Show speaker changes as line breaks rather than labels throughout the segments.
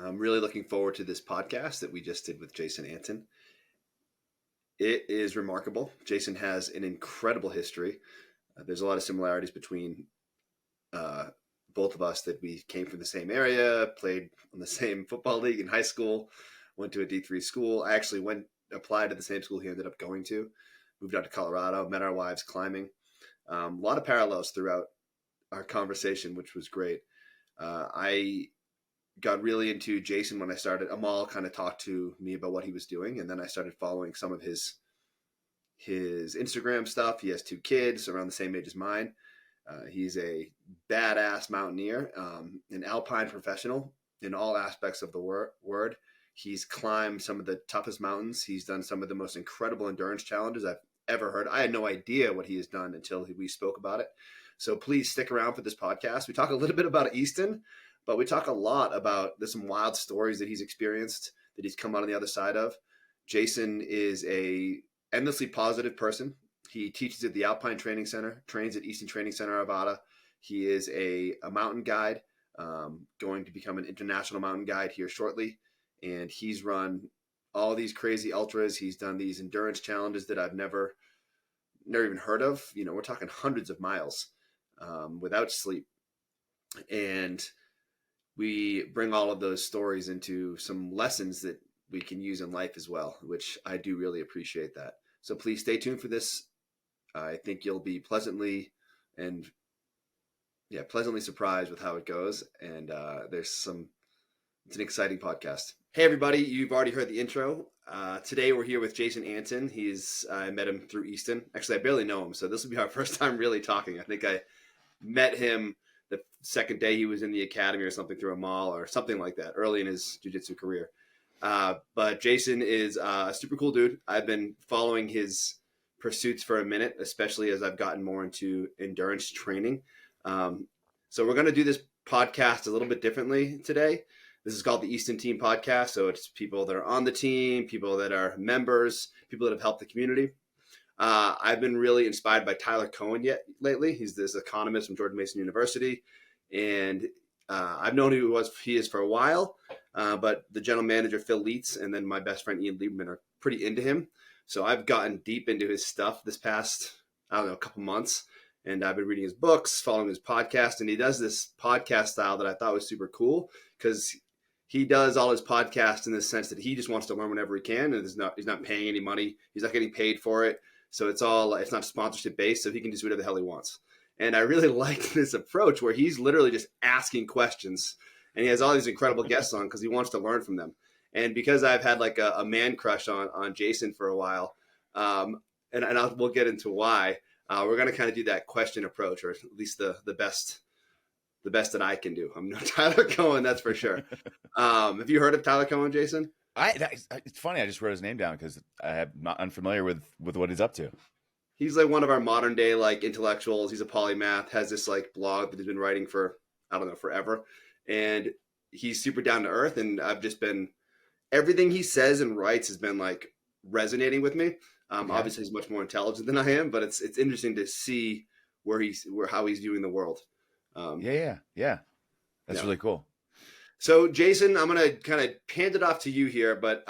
I'm really looking forward to this podcast that we just did with Jason Antin. It is remarkable. Jason has an incredible history. There's a lot of similarities between both of us, that we came from the same area, played on the same football league in high school, went to a D3 school. I actually applied to the same school he ended up going to, moved out to Colorado, met our wives climbing. A lot of parallels throughout our conversation, which was great. I got really into Jason when I started. Amal kind of talked to me about what he was doing, and then I started following some of his Instagram stuff. He has 2 kids around the same age as mine. He's a badass mountaineer, an alpine professional in all aspects of the word. He's climbed some of the toughest mountains. He's done some of the most incredible endurance challenges I've ever heard. I had no idea what he has done until we spoke about it. So please stick around for this podcast. We talk a little bit about Easton, but we talk a lot about there's some wild stories that he's experienced, that he's come out on the other side of. Jason is a endlessly positive person. He teaches at the Alpine Training Center, trains at Easton Training Center, Arvada. He is a mountain guide, going to become an international mountain guide here shortly. And he's run all these crazy ultras. He's done these endurance challenges that I've never even heard of. You know, we're talking hundreds of miles without sleep. And we bring all of those stories into some lessons that we can use in life as well, which I do really appreciate that. So please stay tuned for this. I think you'll be pleasantly surprised with how it goes. And it's an exciting podcast. Hey, everybody. You've already heard the intro. Today we're here with Jason Antin. I met him through Easton. Actually, I barely know him, so this will be our first time really talking. I think I met him the second day he was in the academy or something, through a mall or something like that, early in his jiu-jitsu career. But Jason is a super cool dude. I've been following his pursuits for a minute, especially as I've gotten more into endurance training. So we're going to do this podcast a little bit differently today. This is called the Easton Team Podcast. So it's people that are on the team, people that are members, people that have helped the community. I've been really inspired by Tyler Cohen lately. He's this economist from George Mason University. And I've known who he is for a while, but the general manager, Phil Leitz, and then my best friend, Ian Lieberman, are pretty into him. So I've gotten deep into his stuff this past, a couple months. And I've been reading his books, following his podcast. And he does this podcast style that I thought was super cool, because he does all his podcasts in the sense that he just wants to learn whenever he can. And he's not paying any money. He's not getting paid for it. So it's not sponsorship based. So he can just do whatever the hell he wants. And I really like this approach where he's literally just asking questions. And he has all these incredible guests on because he wants to learn from them. And because I've had like a man crush on Jason for a while, we'll get into why, we're going to kind of do that question approach, or at least the best that I can do. I'm no Tyler Cohen, that's for sure. Have you heard of Tyler Cohen, Jason?
It's funny. I just wrote his name down because I'm not unfamiliar with what he's up to.
He's like one of our modern day like intellectuals. He's a polymath, has this like blog that he's been writing for, forever. And he's super down to earth. And I've just been, everything he says and writes has been like resonating with me. Obviously he's much more intelligent than I am, but it's interesting to see how he's viewing the world.
Yeah. That's really cool.
So Jason, I'm going to kind of hand it off to you here, but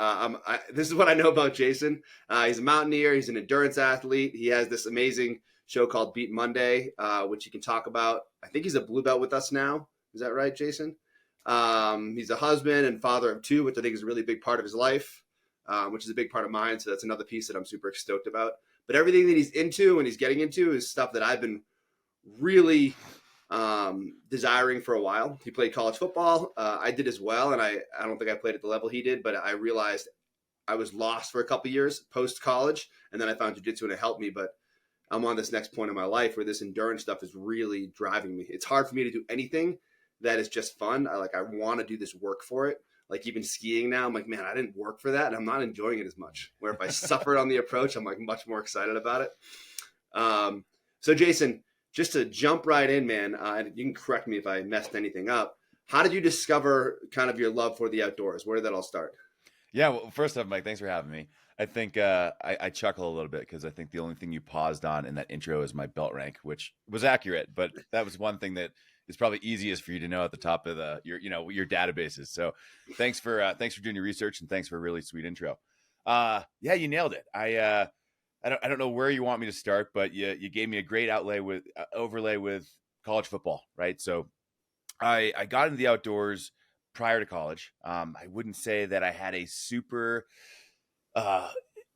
this is what I know about Jason. He's a mountaineer. He's an endurance athlete. He has this amazing show called Beat Monday, which he can talk about. I think he's a blue belt with us now. Is that right, Jason? He's a husband and father of 2, which I think is a really big part of his life, which is a big part of mine. So that's another piece that I'm super stoked about. But everything that he's into and he's getting into is stuff that I've been really desiring for a while. He played college football. I did as well. And I don't think I played at the level he did, but I realized I was lost for a couple years post college. And then I found jiu-jitsu and it helped me. But I'm on this next point in my life where this endurance stuff is really driving me. It's hard for me to do anything that is just fun. I want to do this work for it. Like even skiing now, I'm like, man, I didn't work for that. And I'm not enjoying it as much. Where if I suffered on the approach, I'm like much more excited about it. So Jason, just to jump right in, man, and you can correct me if I messed anything up. How did you discover kind of your love for the outdoors? Where did that all start?
Yeah, well, first off, Mike, thanks for having me. I think I chuckle a little bit because I think the only thing you paused on in that intro is my belt rank, which was accurate, but that was one thing that is probably easiest for you to know at the top of your databases. So thanks for doing your research, and thanks for a really sweet intro. Yeah, you nailed it. I don't know where you want me to start, but you gave me a great overlay with college football, right? So I got into the outdoors prior to college. I wouldn't say that I had a super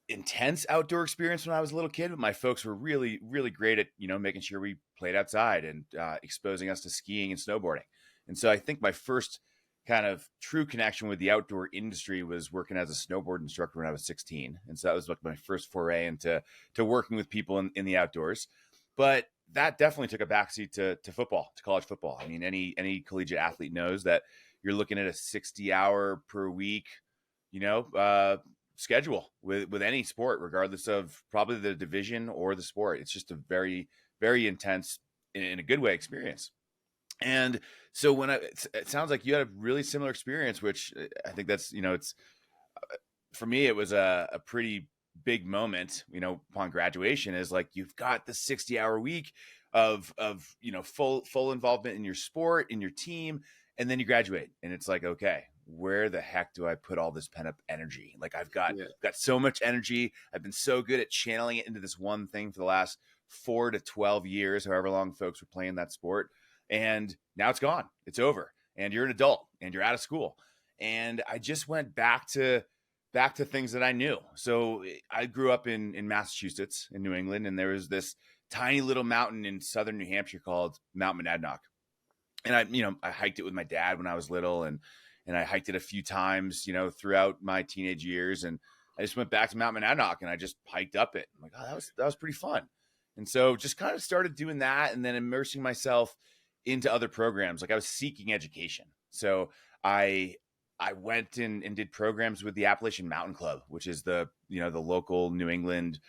intense outdoor experience when I was a little kid, but my folks were really, really great at, making sure we played outside and exposing us to skiing and snowboarding. And so I think my first kind of true connection with the outdoor industry was working as a snowboard instructor when I was 16. And so that was like my first foray into working with people in the outdoors. But that definitely took a backseat to football, to college football. I mean, any collegiate athlete knows that you're looking at a 60-hour per week, schedule with any sport, regardless of probably the division or the sport. It's just a very, very intense, in a good way, experience. And so it sounds like you had a really similar experience, which I think that's, it's for me, it was a pretty big moment, upon graduation, is like, you've got the 60-hour week of full involvement in your sport, in your team, and then you graduate, and it's like, okay, where the heck do I put all this pent up energy? Like I've got so much energy. I've been so good at channeling it into this one thing for the last 4 to 12 years, however long folks were playing that sport. And now it's gone. It's over. And you're an adult and you're out of school. And I just went back to things that I knew. So I grew up in Massachusetts, in New England, and there was this tiny little mountain in southern New Hampshire called Mount Monadnock. And I hiked it with my dad when I was little, and I hiked it a few times, throughout my teenage years. And I just went back to Mount Monadnock and I just hiked up it. I'm like, oh, that was pretty fun. And so just kind of started doing that, and then immersing myself into other programs. Like I was seeking education. So I went and did programs with the Appalachian Mountain Club, which is the local New England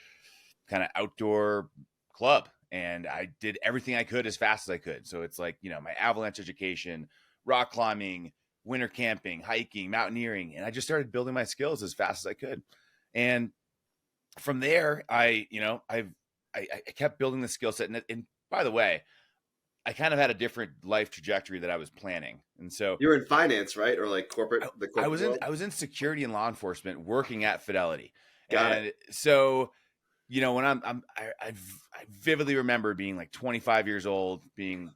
kind of outdoor club. And I did everything I could as fast as I could. So it's like, my avalanche education, rock climbing, winter camping, hiking, mountaineering. And I just started building my skills as fast as I could. And from there, I kept building the skill set. And by the way, I kind of had a different life trajectory that I was planning. And so
you were in finance, right? Or like corporate?
I was in security and law enforcement working at Fidelity.
Got
and
it.
So, when I vividly remember being like 25 years old, being,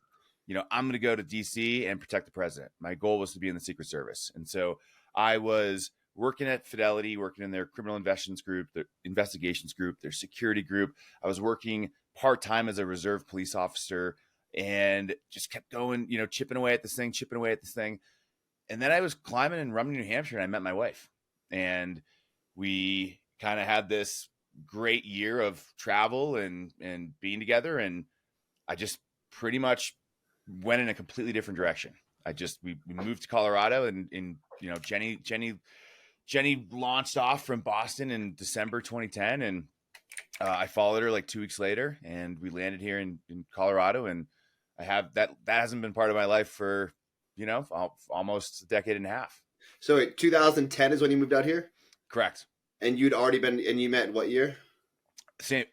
I'm going to go to DC and protect the president. My goal was to be in the Secret Service. And so I was working at Fidelity, working in their criminal investigations group, their security group. I was working part-time as a reserve police officer, and just kept going, chipping away at this thing. And then I was climbing in Rumney, New Hampshire, and I met my wife, and we kind of had this great year of travel and being together. And I just pretty much went in a completely different direction. We moved to Colorado, and Jenny launched off from Boston in December 2010, and I followed her like 2 weeks later, and we landed here in Colorado. And I have that hasn't been part of my life for, almost a decade and a half.
So 2010 is when you moved out here?
Correct.
And you'd already been, and you met what year?
Same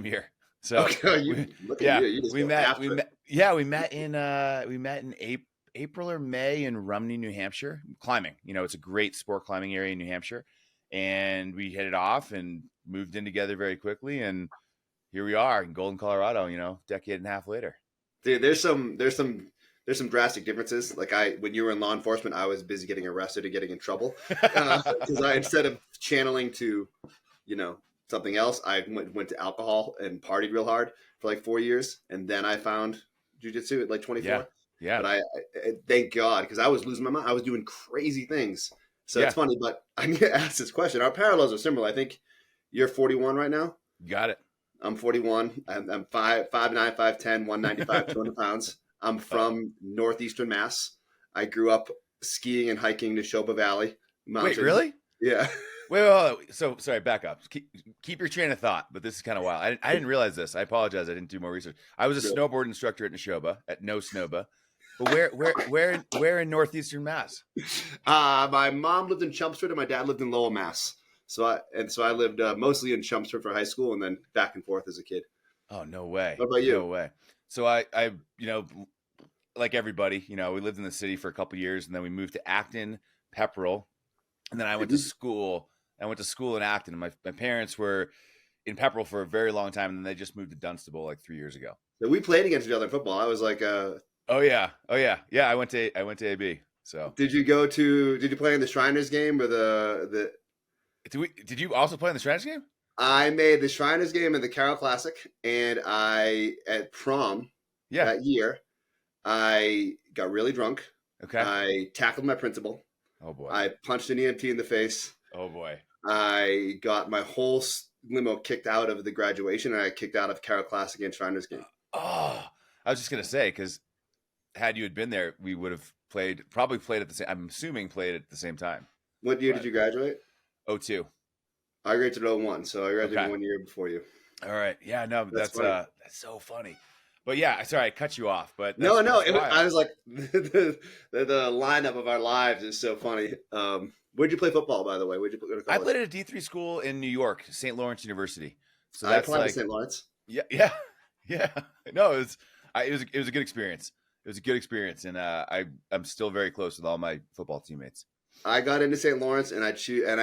year. So we met in April or May in Rumney, New Hampshire, climbing. It's a great sport climbing area in New Hampshire. And we hit it off and moved in together very quickly. And here we are in Golden, Colorado, decade and a half later.
Dude, there's some drastic differences. Like when you were in law enforcement, I was busy getting arrested and getting in trouble because instead of channeling to, something else, I went to alcohol and partied real hard for like 4 years, and then I found jiu-jitsu at like 24.
Yeah.
But I thank God, because I was losing my mind. I was doing crazy things. So it's funny, but I need to ask this question. Our parallels are similar. I think you're 41 right now.
Got it.
I'm 41. I'm 5'9", 5'10", 195, 200 pounds. I'm from northeastern Mass. I grew up skiing and hiking Neshoba Valley Mountains.
Wait, really?
Yeah.
Wait. So sorry, back up. Keep your train of thought, but this is kind of wild. I didn't realize this. I apologize. I didn't do more research. I was a snowboard instructor at Neshoba, at No Snowba. But where in northeastern Mass?
My mom lived in Chelmsford and my dad lived in Lowell, Mass. So I lived mostly in Chelmsford for high school, and then back and forth as a kid.
Oh, no way.
What about you?
No way. So I like everybody, we lived in the city for a couple years, and then we moved to Acton, Pepperell, and then I went to school. I went to school in Acton, and my parents were in Pepperell for a very long time, and then they just moved to Dunstable like 3 years ago.
So we played against each other in football. I was like,
oh yeah. I went to AB. So
did you play in the Shriners game or the?
Did you also play in the Shriners game?
I made the Shriners game and the Carroll Classic, and at prom that year, I got really drunk.
Okay.
I tackled my principal.
Oh boy.
I punched an EMT in the face.
Oh boy.
I got my whole limo kicked out of the graduation, and I kicked out of Carroll Classic and Shriners game.
Oh, I was just gonna say, because had you had been there, we would have probably played at the same. I'm assuming played at the same time.
What year did you graduate?
2002.
I graduated 2001, so I graduated 1 year before you.
All right. Yeah, no, that's so funny. But yeah, sorry, I cut you off. But
no, I was like, the lineup of our lives is so funny. Where'd you play football, by the way? Where'd you go to college?
I played at a D3 school in New York, St. Lawrence University. So
that's I applied to St. Lawrence.
Yeah. No, it was a good experience. It was a good experience, and I'm still very close with all my football teammates.
I got into St. Lawrence, and I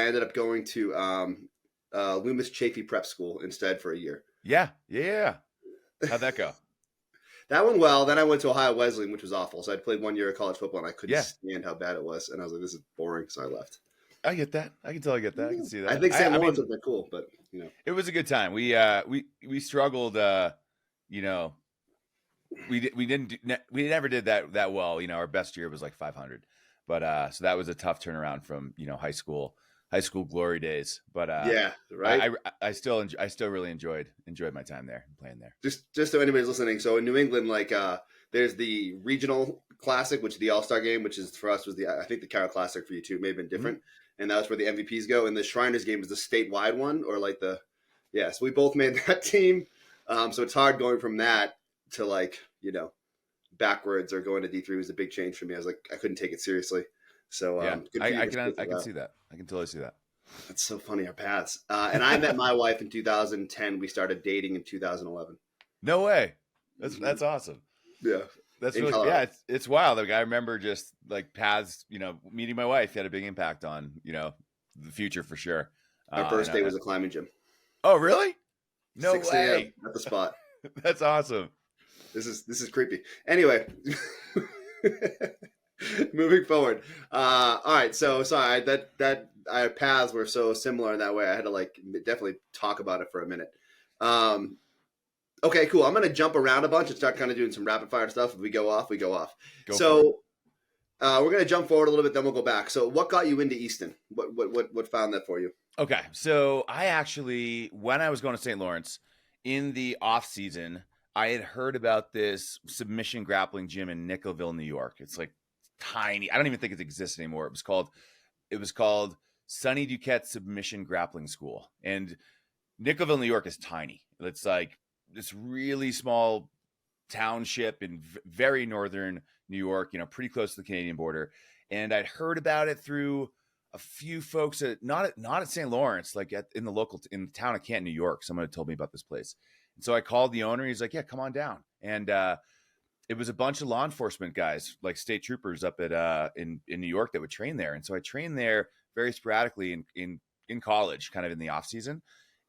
ended up going to Loomis Chafee Prep School instead for a year.
Yeah. How'd that go?
That went well. Then I went to Ohio Wesleyan, which was awful. So I played 1 year of college football, and I couldn't stand how bad it was. And I was like, this is boring, so I left.
I get that. I can totally get that. I can see that.
I think St. Lawrence was cool, but
it was a good time. We struggled. We never did that well. Our best year was like 500, but so that was a tough turnaround from high school glory days. But
yeah, right.
I still really enjoyed my time there and playing there.
Just so anybody's listening, so in New England, like there's the regional classic, which is the All-Star game, which is for us was I think the Carroll Classic for you too, may have been different, and that's where the MVPs go. And the Shriners game is the statewide one, or like so we both made that team. So it's hard going from that to backwards, or going to D3 was a big change for me. I was like, I couldn't take it seriously. So
I can see that. I can totally see that.
That's so funny, our paths. And I met my wife in 2010. We started dating in 2011.
No way. That's awesome.
Yeah.
That's really, it's wild. Like I remember just like paths, meeting my wife had a big impact on, the future for sure.
Our first day was a climbing gym.
Oh, really? No
6
way.
At the spot.
That's awesome.
This is creepy. Anyway, moving forward. All right. So sorry that our paths were so similar in that way. I had to definitely talk about it for a minute. Okay, cool. I'm going to jump around a bunch and start kind of doing some rapid fire stuff. If we go off, we go off. We're going to jump forward a little bit, then we'll go back. So what got you into Easton? What found that for you?
Okay. So I actually, when I was going to St. Lawrence in the off season, I had heard about this submission grappling gym in Nickelville, New York. It's like tiny. I don't even think it exists anymore. It was called Sonny Duquette Submission Grappling School. And Nickelville, New York is tiny. It's like this really small township in very northern New York, pretty close to the Canadian border. And I'd heard about it through a few folks not at St. Lawrence, like in the town of Canton, New York. Someone had told me about this place. And so I called the owner. He's like, yeah, come on down. And it was a bunch of law enforcement guys, like state troopers up at in New York that would train there. And so I trained there very sporadically in college, kind of in the off season,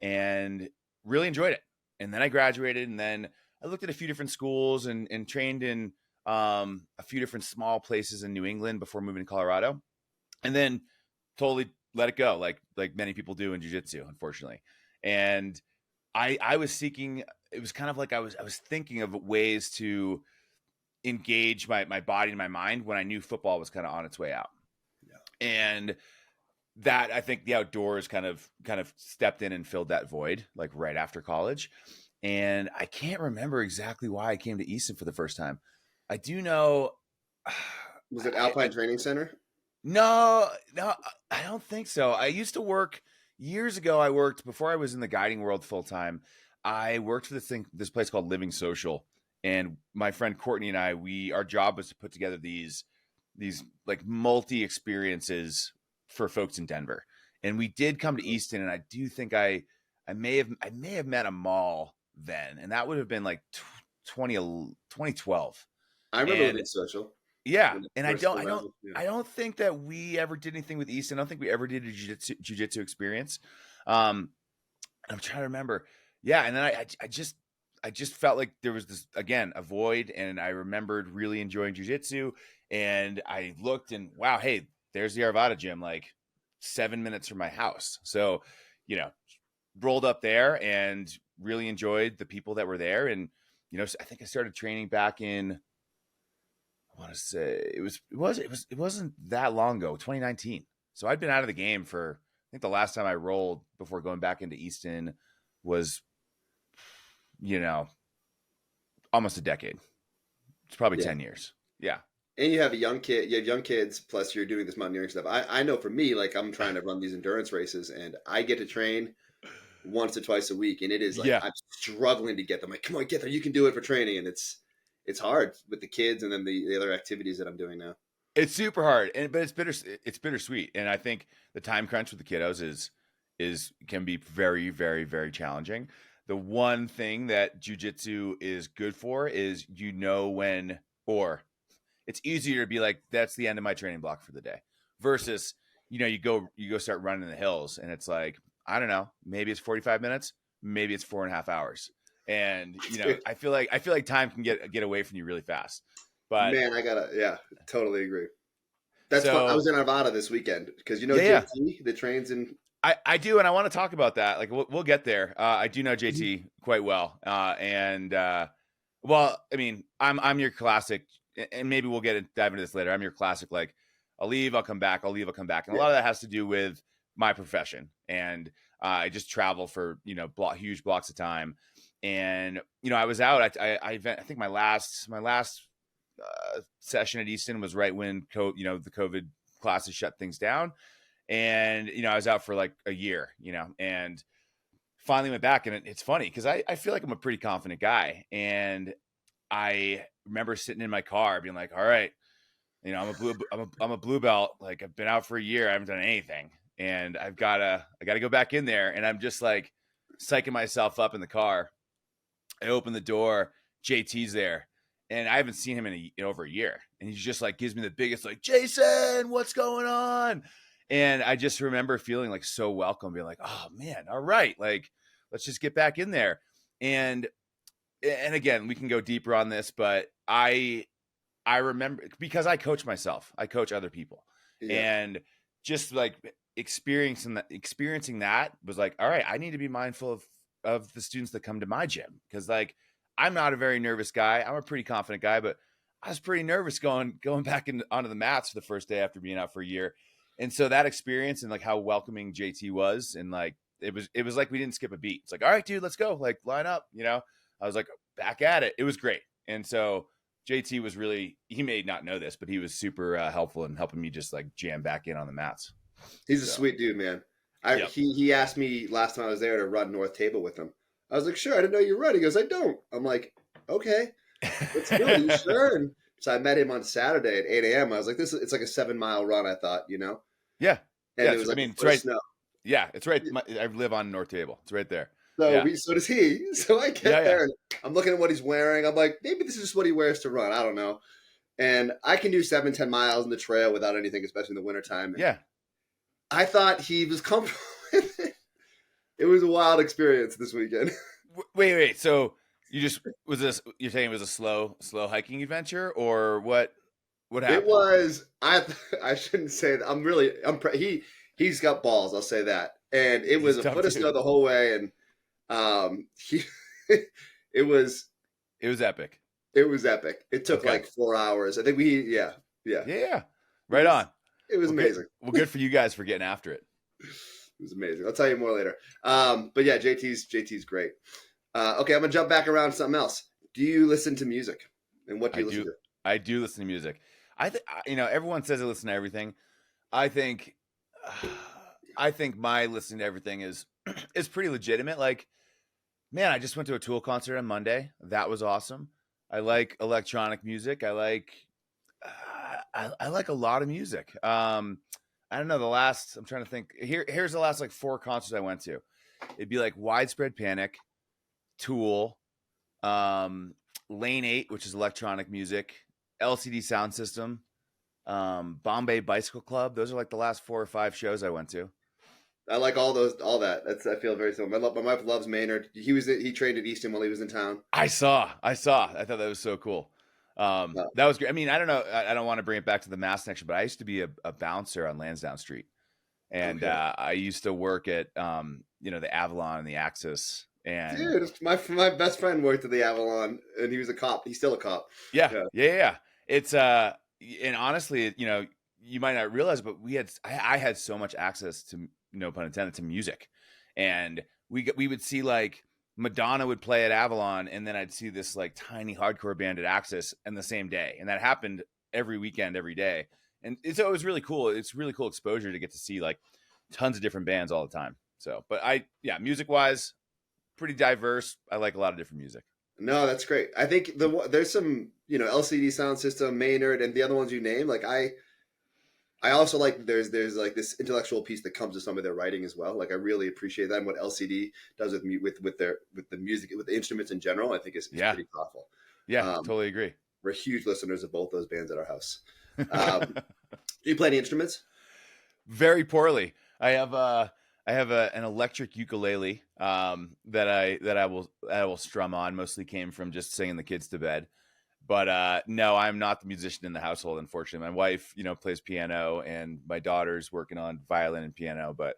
and really enjoyed it. And then I graduated, and then I looked at a few different schools and trained in a few different small places in New England before moving to Colorado, and then totally let it go, like many people do in jiu-jitsu, unfortunately. And I was seeking, it was kind of like I was thinking of ways to engage my body and my mind when I knew football was kind of on its way out. Yeah. And that, I think the outdoors kind of stepped in and filled that void, like right after college. And I can't remember exactly why I came to Easton for the first time. I do know.
Was it Alpine Training Center?
No, I don't think so. I used to work years ago. Before I was in the guiding world full time. I worked for this place called Living Social, and my friend Courtney and our job was to put together these like multi experiences for folks in Denver. And we did come to Easton, and I do think I may have met a mall then, and that would have been like 2012.
I remember
And
Living Social.
yeah,
When it
and
first came out. Yeah.
I don't think that we ever did anything with Easton. I don't think we ever did a jiu-jitsu experience. Um, I'm trying to remember. Yeah, and then I just felt like there was this, again, a void, and I remembered really enjoying jiu-jitsu, and I looked and wow, hey, there's the Arvada gym, like 7 minutes from my house. So, you know, rolled up there and really enjoyed the people that were there. And, you know, I think I started training back in, I want to say it wasn't that long ago, 2019. So I'd been out of the game for, I think the last time I rolled before going back into Easton was, you know, almost a decade. It's probably 10 years. Yeah.
And you have you have young kids, plus you're doing this mountaineering stuff. I know for me, like I'm trying to run these endurance races and I get to train once or twice a week. And it is like, I'm struggling to get them. Like, come on, get there. You can do it for training. And it's hard with the kids and then the other activities that I'm doing now.
It's super hard, but it's bittersweet. And I think the time crunch with the kiddos can be very, very, very challenging. The one thing that jiu-jitsu is good for is, you know, when, or it's easier to be like, that's the end of my training block for the day, versus, you know, you go start running in the hills and it's like, I don't know, maybe it's 45 minutes, maybe it's 4.5 hours. And, you know, I feel like time can get away from you really fast. But
man, totally agree. That's fun. I was in Arvada this weekend because, you know, JT, the trains in.
I do, and I want to talk about that. Like, we'll get there. I do know JT quite well, well, I mean, I'm your classic, and maybe we'll dive into this later. I'm your classic, like, I'll leave, I'll come back, I'll leave, I'll come back, and a lot of that has to do with my profession, and I just travel for, you know, huge blocks of time, and, you know, I was out. I think my last session at Easton was right when the COVID classes shut things down. And, you know, I was out for like a year, you know, and finally went back. And it's funny because I feel like I'm a pretty confident guy. And I remember sitting in my car being like, all right, you know, I'm a blue belt. Like, I've been out for a year. I haven't done anything. And I gotta go back in there. And I'm just like psyching myself up in the car. I open the door, JT's there. And I haven't seen him in over a year. And he's just like, gives me the biggest, like, Jason, what's going on? And I just remember feeling like so welcome, being like, oh man, all right. Like, let's just get back in there. And again, we can go deeper on this, but I remember, because I coach myself, I coach other people, and just like experiencing that was like, all right, I need to be mindful of the students that come to my gym. Cause like, I'm not a very nervous guy. I'm a pretty confident guy, but I was pretty nervous going back onto the mats for the first day after being out for a year. And so that experience and like how welcoming JT was, and like, it was like we didn't skip a beat. It's like, all right, dude, let's go. Like, line up, you know. I was like, back at it. It was great. And so JT was really, he may not know this, but he was super helpful in helping me just like jam back in on the mats.
He's a sweet dude, man. He asked me last time I was there to run North Table with him. I was like, sure, I didn't know you run. He goes, I don't. I'm like, okay, let's do it. You sure? And so I met him on Saturday at 8 a.m. I was like, it's like a 7-mile run, I thought, you know?
Yeah.
And it was like,
it's right.
Snow.
Yeah, it's right. I live on North Table. It's right there.
So so does he. So I get there and I'm looking at what he's wearing. I'm like, maybe this is just what he wears to run. I don't know. And I can do 7-10 miles in the trail without anything, especially in the wintertime.
Yeah.
I thought he was comfortable with it. It was a wild experience this weekend.
Wait. So you're saying it was a slow hiking adventure, or what happened?
It was, I shouldn't say that. He's got balls. I'll say that. And it was a foot of snow the whole way. And it was
epic.
It was epic. It took like 4 hours. I think
Yeah. Right on.
It was amazing.
Well, good for you guys for getting after it.
It was amazing. I'll tell you more later. But yeah, JT's great. Okay, I'm gonna jump back around to something else. Do you listen to music? And what do you listen to?
I do listen to music. I think, you know, everyone says I listen to everything. I think my listening to everything is pretty legitimate. Like, man, I just went to a Tool concert on Monday. That was awesome. I like electronic music. I like a lot of music. I don't know, I'm trying to think. Here's the last like 4 concerts I went to. It'd be like Widespread Panic, Tool, Lane 8, which is electronic music, LCD Sound System, Bombay Bicycle Club. Those are like the last 4 or 5 shows I went to.
I like all that. I feel very similar. My wife loves Maynard. He trained at Easton while he was in town.
I saw. I thought that was so cool. That was great. I mean, I don't know. I don't want to bring it back to the Mass connection, but I used to be a bouncer on Lansdowne Street, and I used to work at the Avalon and the Axis. And
dude, my best friend worked at the Avalon, and he was a cop. He's still a cop.
Yeah. It's and honestly, you might not realize, but I had so much access to, no pun intended, to music, and we would see like Madonna would play at Avalon, and then I'd see this like tiny hardcore band at Axis in the same day, and that happened every weekend, every day, and so it was really cool. It's really cool exposure to get to see like tons of different bands all the time. So, but music wise, pretty diverse. I like a lot of different music.
No, that's great. I think there's some LCD Sound System, Maynard, and the other ones you name. Like I also like there's like this intellectual piece that comes with some of their writing as well. Like I really appreciate that, and what LCD does with the music, with the instruments in general, I think is pretty powerful.
Yeah, totally agree.
We're huge listeners of both those bands at our house. Do you play any instruments?
Very poorly. I have an electric ukulele that I will strum on. Mostly came from just singing the kids to bed. But no, I'm not the musician in the household, unfortunately. My wife, plays piano, and my daughter's working on violin and piano, but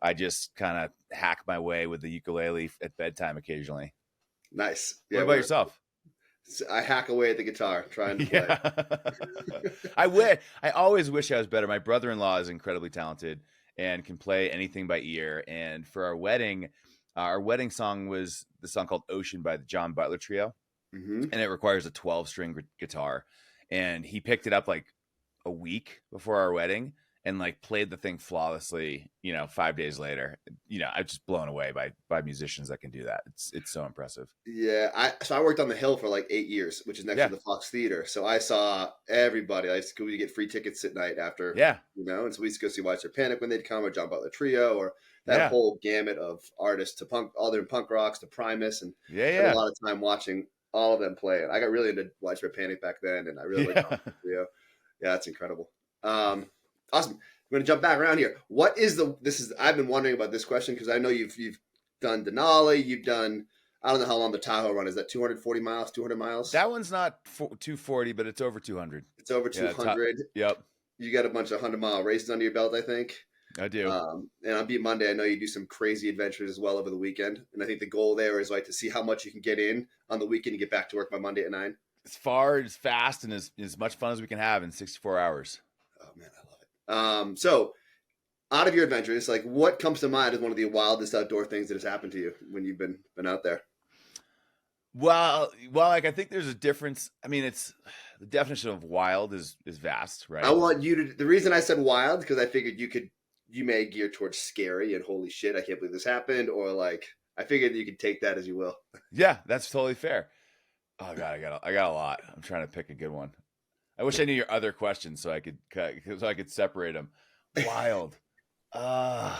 I just kind of hack my way with the ukulele at bedtime occasionally.
Nice.
What about yourself?
I hack away at the guitar trying to
play. I always wish I was better. My brother-in-law is incredibly talented and can play anything by ear. And for our wedding song was the song called Ocean by the John Butler Trio. Mm-hmm. And it requires a 12-string guitar, and he picked it up like a week before our wedding and like played the thing flawlessly. 5 days later, I'm just blown away by musicians that can do that. It's so impressive.
Yeah, I worked on the Hill for like 8 years, which is next to the Fox Theater. So I saw everybody. I used to get free tickets at night after. Yeah, and so we used to go see White Star Panic when they'd come, or John Butler Trio, or that whole gamut of artists to punk, all their punk rocks to Primus, and spent a lot of time watching all of them play it. I got really into Widespread Panic back then, and I really liked the video. Yeah, that's incredible. Awesome. I'm going to jump back around here. I've been wondering about this question because I know you've done Denali, you've done, I don't know how long the Tahoe run is. That 240 miles, 200 miles?
That one's not 240, but it's over 200.
It's over 200.
Yep.
You got a bunch of 100-mile races under your belt, I think.
I do.
And on Beat Monday, I know you do some crazy adventures as well over the weekend. And I think the goal there is like to see how much you can get in on the weekend and get back to work by Monday at 9.
As far, as fast, and as much fun as we can have in 64 hours.
Oh, man, I love it. So out of your adventures, like what comes to mind as one of the wildest outdoor things that has happened to you when you've been out there?
Well, like I think there's a difference. I mean, it's the definition of wild is vast, right?
I want you to. The reason I said wild because I figured you may gear towards scary and holy shit, I can't believe this happened, or like I figured you could take that as you will.
Yeah, that's totally fair. Oh god, I got a lot. I'm trying to pick a good one. I wish I knew your other questions so I could separate them. Wild. All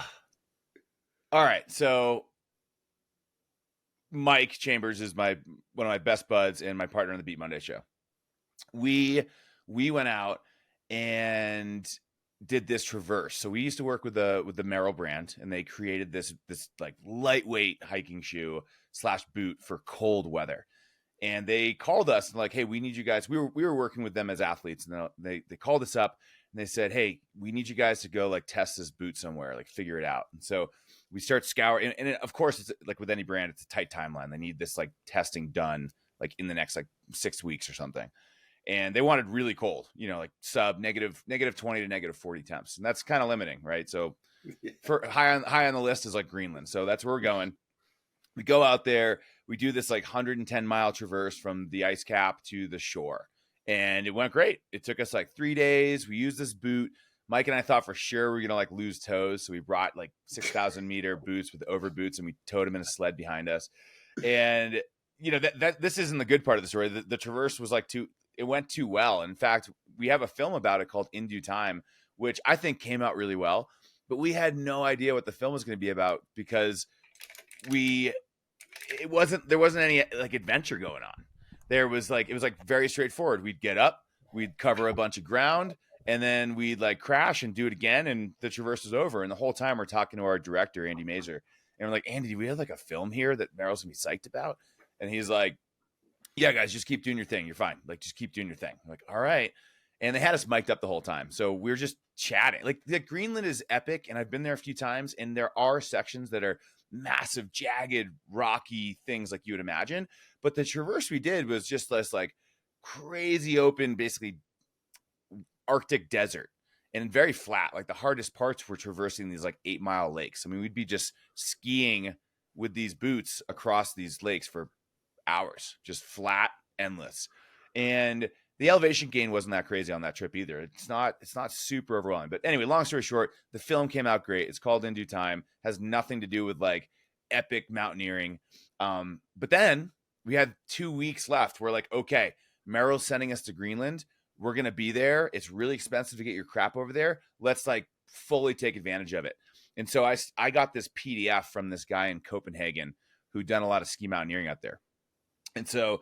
right, so Mike Chambers is one of my best buds and my partner on the Beat Monday show. We went out and did this traverse. So we used to work with the Merrell brand, and they created this like lightweight hiking shoe / boot for cold weather. And they called us and like, hey, we need you guys. We were working with them as athletes, and they called us up and they said, hey, we need you guys to go like test this boot somewhere, like figure it out. And so we start scouring, and of course, it's like with any brand, it's a tight timeline. They need this like testing done like in the next like 6 weeks or something. And they wanted really cold, like sub negative 20 to negative 40 temps. And that's kind of limiting, right? So for high on the list is like Greenland. So that's where we're going. We go out there, we do this like 110-mile traverse from the ice cap to the shore. And it went great. It took us like 3 days. We used this boot. Mike and I thought for sure we were going to like lose toes. So we brought like 6,000 meter boots with over boots, and we towed them in a sled behind us. And that this isn't the good part of the story. The traverse was like it went too well. In fact, we have a film about it called In Due Time, which I think came out really well, but we had no idea what the film was going to be about because there wasn't any like adventure going on. It was like very straightforward. We'd get up, we'd cover a bunch of ground, and then we'd like crash and do it again, and the traverse is over. And the whole time we're talking to our director, Andy Mazer, and we're like, Andy, do we have like a film here that Merrill's gonna be psyched about? And he's like, yeah, guys, just keep doing your thing. You're fine. Like, just keep doing your thing. I'm like, all right. And they had us mic'd up the whole time. So we were just chatting. Like, the Greenland is epic, and I've been there a few times, and there are sections that are massive, jagged, rocky things like you would imagine. But the traverse we did was just this like crazy open, basically Arctic desert, and very flat. Like, the hardest parts were traversing these like 8-mile lakes. I mean, we'd be just skiing with these boots across these lakes for hours, just flat, endless. And the elevation gain wasn't that crazy on that trip either. It's not super overwhelming. But anyway, long story short, the film came out great. It's called In Due Time. Has nothing to do with like epic mountaineering. But then we had 2 weeks left. We're like, okay, Merrill's sending us to Greenland. We're going to be there. It's really expensive to get your crap over there. Let's like fully take advantage of it. And so I got this PDF from this guy in Copenhagen who'd done a lot of ski mountaineering out there. And so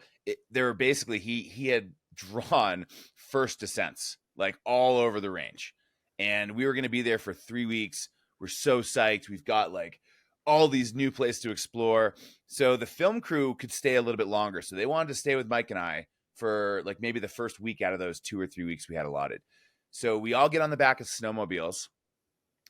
there were basically, he had drawn first descents like all over the range. And we were going to be there for 3 weeks. We're so psyched. We've got like all these new places to explore. So the film crew could stay a little bit longer. So they wanted to stay with Mike and I for like maybe the first week out of those 2 or 3 weeks we had allotted. So we all get on the back of snowmobiles,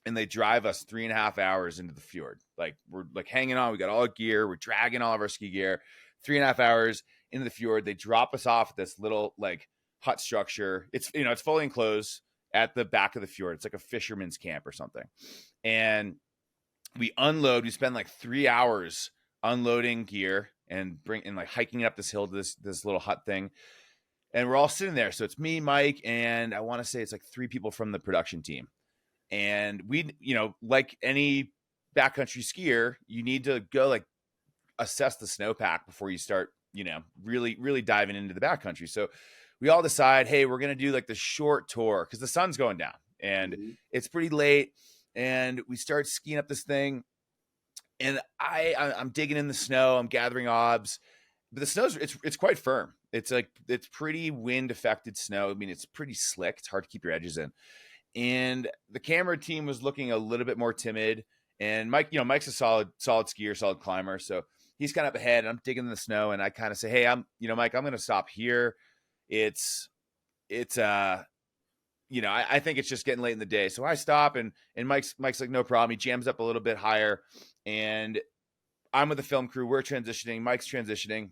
and they drive us 3.5 hours into the fjord. Like, we're like hanging on. We got all our gear. We're dragging all of our ski gear. 3.5 hours into the fjord. They drop us off at this little like hut structure. It's, you know, it's fully enclosed at the back of the fjord. It's like a fisherman's camp or something. And we unload. We spend like 3 hours unloading gear and like hiking up this hill to this little hut thing. And we're all sitting there. So it's me, Mike, and I want to say it's like 3 people from the production team. And we, you know, like any backcountry skier, you need to go like assess the snowpack before you start, you know, really diving into the backcountry. So we all decide, hey, we're going to do like the short tour because the sun's going down and it's pretty late. And we start skiing up this thing, and I'm digging in the snow. I'm gathering obs, but the snow's it's quite firm. It's like, it's pretty wind affected snow. I mean, it's pretty slick. It's hard to keep your edges in. And the camera team was looking a little bit more timid. And Mike, you know, Mike's a solid skier, solid climber. So he's kind of up ahead, and I'm digging in the snow, and I kind of say, hey, Mike, I'm going to stop here. It's you know, I think it's just getting late in the day. So I stop, and Mike's like, no problem. He jams up a little bit higher, and I'm with the film crew. We're transitioning. Mike's transitioning.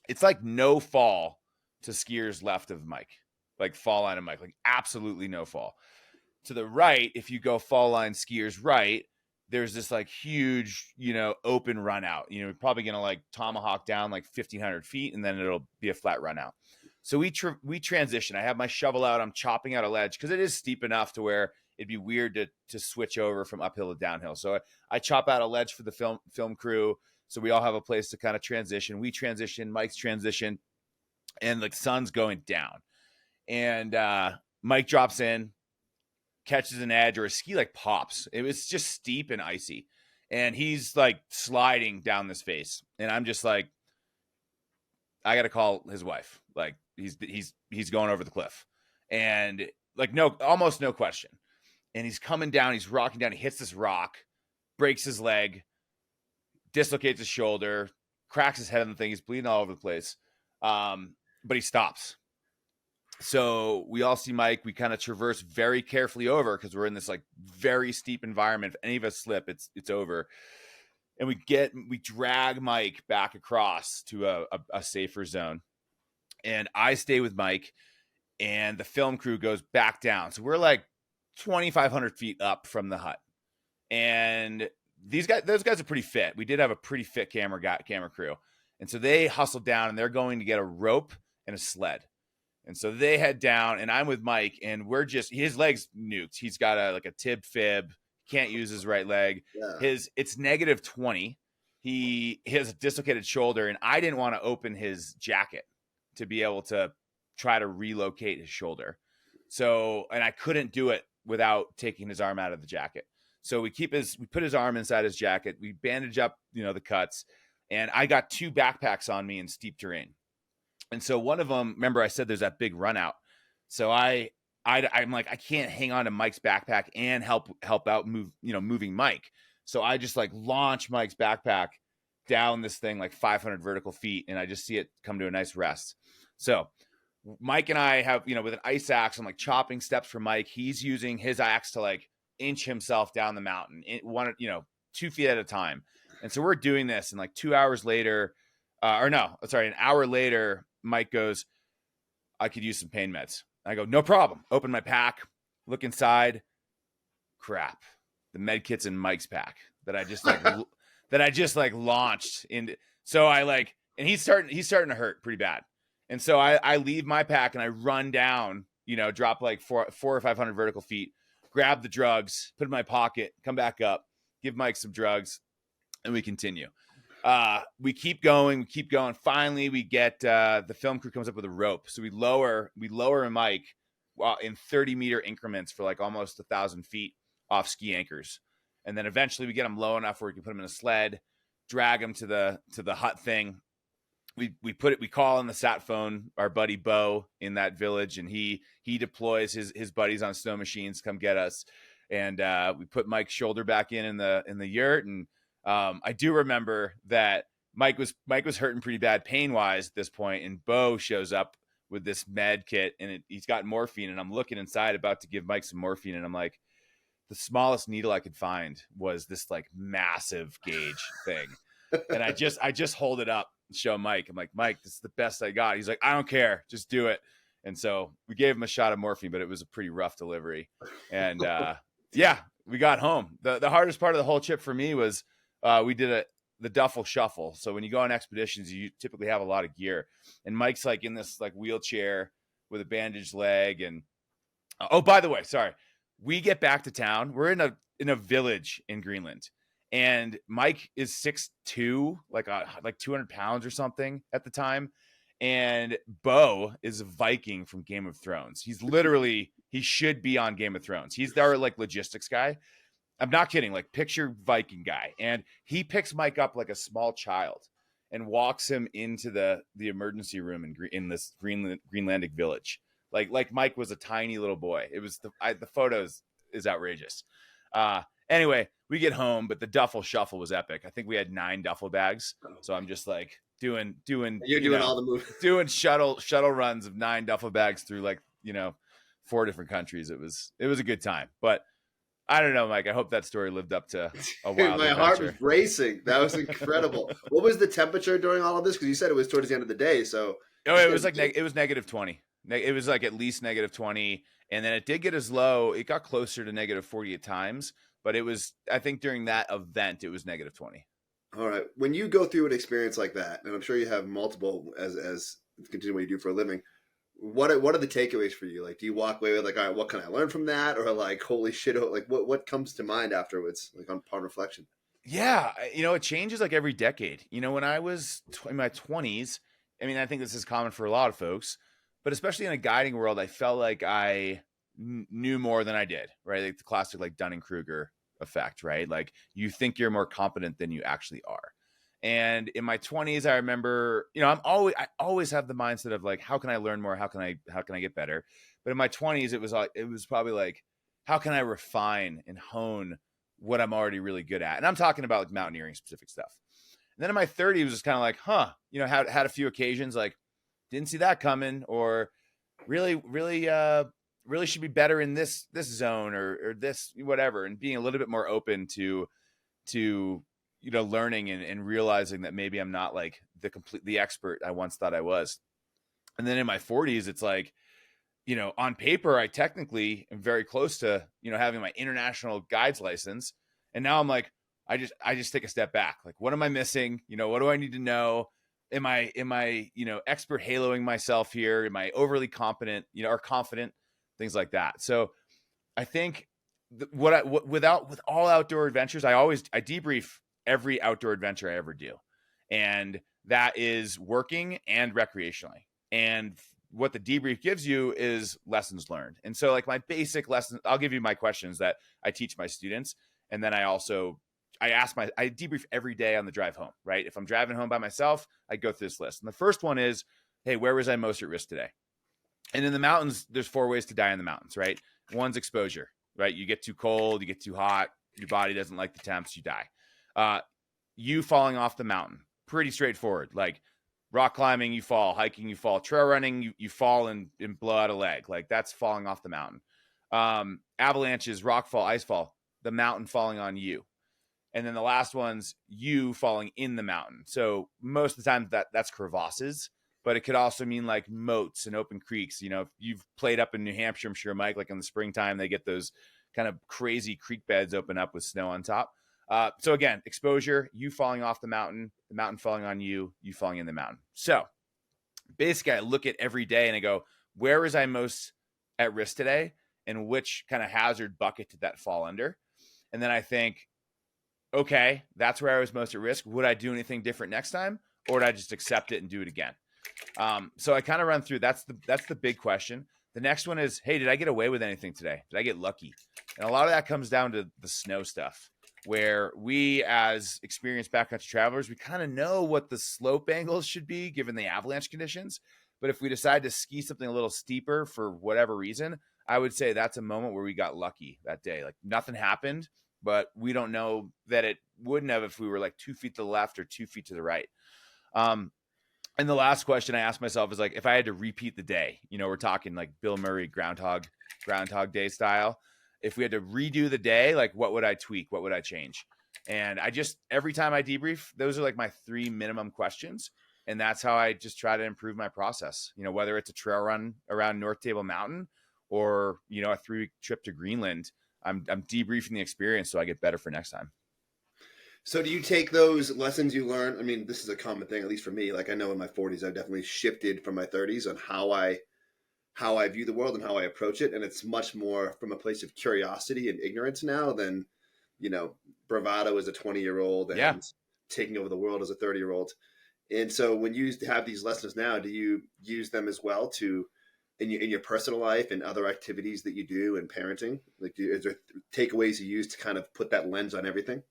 It's like no fall to skiers left of Mike, like fall line of Mike, like absolutely no fall. To the right, if you go fall line skiers right, there's this like huge, you know, open run out. You know, we're probably going to like tomahawk down like 1,500 feet, and then it'll be a flat run out. So we transition. I have my shovel out. I'm chopping out a ledge because it is steep enough to where it'd be weird to switch over from uphill to downhill. So I chop out a ledge for the film crew. So we all have a place to kind of transition. We transition, Mike's transition, and the sun's going down. And Mike drops in, catches an edge, or a ski like pops. It was just steep and icy. And he's like sliding down this face. And I'm just like, I got to call his wife. Like, he's going over the cliff. And like, almost no question. And he's coming down, he's rocking down, he hits this rock, breaks his leg, dislocates his shoulder, cracks his head on the thing. He's bleeding all over the place. But he stops. So we all see Mike. We kind of traverse very carefully over because we're in this like very steep environment. If any of us slip, it's over. And we drag Mike back across to a safer zone. And I stay with Mike, and the film crew goes back down. So we're like 2,500 feet up from the hut. And those guys are pretty fit. We did have a pretty fit camera crew. And so they hustle down, and they're going to get a rope and a sled. And so they head down, and I'm with Mike, and his leg's nuked. He's got a tib fib, can't use his right leg. Yeah. It's -20. He has a dislocated shoulder, and I didn't want to open his jacket to be able to try to relocate his shoulder. So, and I couldn't do it without taking his arm out of the jacket. So we put his arm inside his jacket. We bandage up, the cuts, and I got 2 backpacks on me in steep terrain. And so one of them, remember I said there's that big run out. So I'm like, I can't hang on to Mike's backpack and help out moving Mike. So I just like launch Mike's backpack down this thing like 500 vertical feet, and I just see it come to a nice rest. So Mike and I have, with an ice axe, I'm like chopping steps for Mike. He's using his axe to like inch himself down the mountain, 2 feet at a time. And so we're doing this, and like 2 hours later, an hour later, Mike goes, I could use some pain meds. I go, no problem. Open my pack, look inside. Crap. The med kit's in Mike's pack that I just like launched into. So I like, and he's starting to hurt pretty bad. And so I leave my pack and I run down, drop like 400 or 500 vertical feet, grab the drugs, put it in my pocket, come back up, give Mike some drugs, and we continue. We keep going. Finally, we get the film crew comes up with a rope. So we lower Mike in 30-meter increments for like almost 1,000 feet off ski anchors. And then eventually we get him low enough where we can put him in a sled, drag him to the hut thing. We call on the sat phone, our buddy Bo in that village, and he deploys his buddies on snow machines, come get us. And we put Mike's shoulder back in the yurt. And I do remember that Mike was hurting pretty bad pain wise at this point, and Bo shows up with this med kit, and he's got morphine, and I'm looking inside about to give Mike some morphine, and I'm like, the smallest needle I could find was this like massive gauge thing. And I just hold it up and show Mike. I'm like, Mike, this is the best I got. He's like, I don't care, just do it. And so we gave him a shot of morphine, but it was a pretty rough delivery. And we got home. The hardest part of the whole trip for me was we did the duffel shuffle. So when you go on expeditions, you typically have a lot of gear. And Mike's like in this like wheelchair with a bandaged leg. And oh, by the way, sorry. We get back to town. We're in a village in Greenland. And Mike is 6'2", like 200 pounds or something at the time. And Bo is a Viking from Game of Thrones. He should be on Game of Thrones. He's our like logistics guy. I'm not kidding. Like picture Viking guy. And he picks Mike up like a small child and walks him into the emergency room in this Greenlandic village. Like Mike was a tiny little boy. It was the photos is outrageous. Anyway, we get home, but the duffel shuffle was epic. I think we had 9 duffel bags. So I'm just like doing
all the moves,
doing shuttle runs of 9 duffel bags through 4 different countries. It was a good time, but I don't know, Mike. I hope that story lived up to a wild
My
adventure.
heart was racing. That was incredible. What was the temperature during all of this? Because you said it was towards the end of the day. So
it was like it was -20. It was like at least -20, and then it did get as low. It got closer to -40 at times, but it was. I think during that event, it was -20.
All right. When you go through an experience like that, and I'm sure you have multiple as continue what you do for a living, what are the takeaways for you? Like, do you walk away with like, all right, what can I learn from that, or like, holy shit, like what comes to mind afterwards, like upon reflection?
Yeah, it changes like every decade. When I was in my 20s, I mean, I think this is common for a lot of folks. But especially in a guiding world, I felt like I knew more than I did, right? Like the classic like Dunning-Kruger effect, right? Like you think you're more competent than you actually are. And in my 20s, I remember, I always have the mindset of like, how can I learn more? How can I get better? But in my 20s, it was probably like, how can I refine and hone what I'm already really good at? And I'm talking about like mountaineering specific stuff. And then in my 30s, it was just kind of like, had a few occasions like, didn't see that coming, or really should be better in this zone or this whatever, and being a little bit more open to learning and realizing that maybe I'm not like the expert I once thought I was. And then in my 40s, it's like, on paper, I technically am very close to, having my international guides license. And now I'm like, I just take a step back. Like, what am I missing? What do I need to know? Am I expert haloing myself here? Am I overly competent, or confident? Things like that. So I think with all outdoor adventures, I debrief every outdoor adventure I ever do. And that is working and recreationally. And what the debrief gives you is lessons learned. And so like my basic lessons, I'll give you my questions that I teach my students. And then I debrief every day on the drive home, right? If I'm driving home by myself, I go through this list. And the first one is, hey, where was I most at risk today? And in the mountains, there's 4 ways to die in the mountains, right? One's exposure, right? You get too cold, you get too hot, your body doesn't like the temps, you die. You falling off the mountain, pretty straightforward. Like rock climbing, you fall. Hiking, you fall. Trail running, you fall and blow out a leg. Like that's falling off the mountain. Avalanches, rock fall, ice fall, the mountain falling on you. And then the last one's you falling in the mountain. So most of the time that's crevasses, but it could also mean like moats and open creeks. You know, if you've played up in New Hampshire, I'm sure, Mike, like in the springtime, they get those kind of crazy creek beds open up with snow on top. So again, exposure, you falling off the mountain falling on you, you falling in the mountain. So basically I look at every day and I go, where is I most at risk today? And which kind of hazard bucket did that fall under? And then I think, okay, that's where I was most at risk. Would I do anything different next time? Or would I just accept it and do it again? So I kind of run through, that's the big question. The next one is, hey, did I get away with anything today? Did I get lucky? And a lot of that comes down to the snow stuff, where we as experienced backcountry travelers, we kind of know what the slope angles should be given the avalanche conditions. But if we decide to ski something a little steeper for whatever reason, I would say that's a moment where we got lucky that day. Like nothing happened, but we don't know that it wouldn't have if we were like 2 feet to the left or 2 feet to the right. And the last question I asked myself is like, if I had to repeat the day, you know, we're talking like Bill Murray Groundhog Day style. If we had to redo the day, like what would I tweak? What would I change? And every time I debrief, those are like my 3 minimum questions. And that's how I just try to improve my process. You know, whether it's a trail run around North Table Mountain or, you know, a 3-week trip to Greenland, I'm debriefing the experience so I get better for next time.
So do you take those lessons you learn? I mean, this is a common thing, at least for me. Like I know in my 40s, I've definitely shifted from my 30s on how I view the world and how I approach it. And it's much more from a place of curiosity and ignorance now than, you know, bravado as a 20-year-old and taking over the world as a 30-year-old. And so when you have these lessons now, do you use them as well in your personal life and other activities that you do and parenting? Like, is there takeaways you use to kind of put that lens on everything?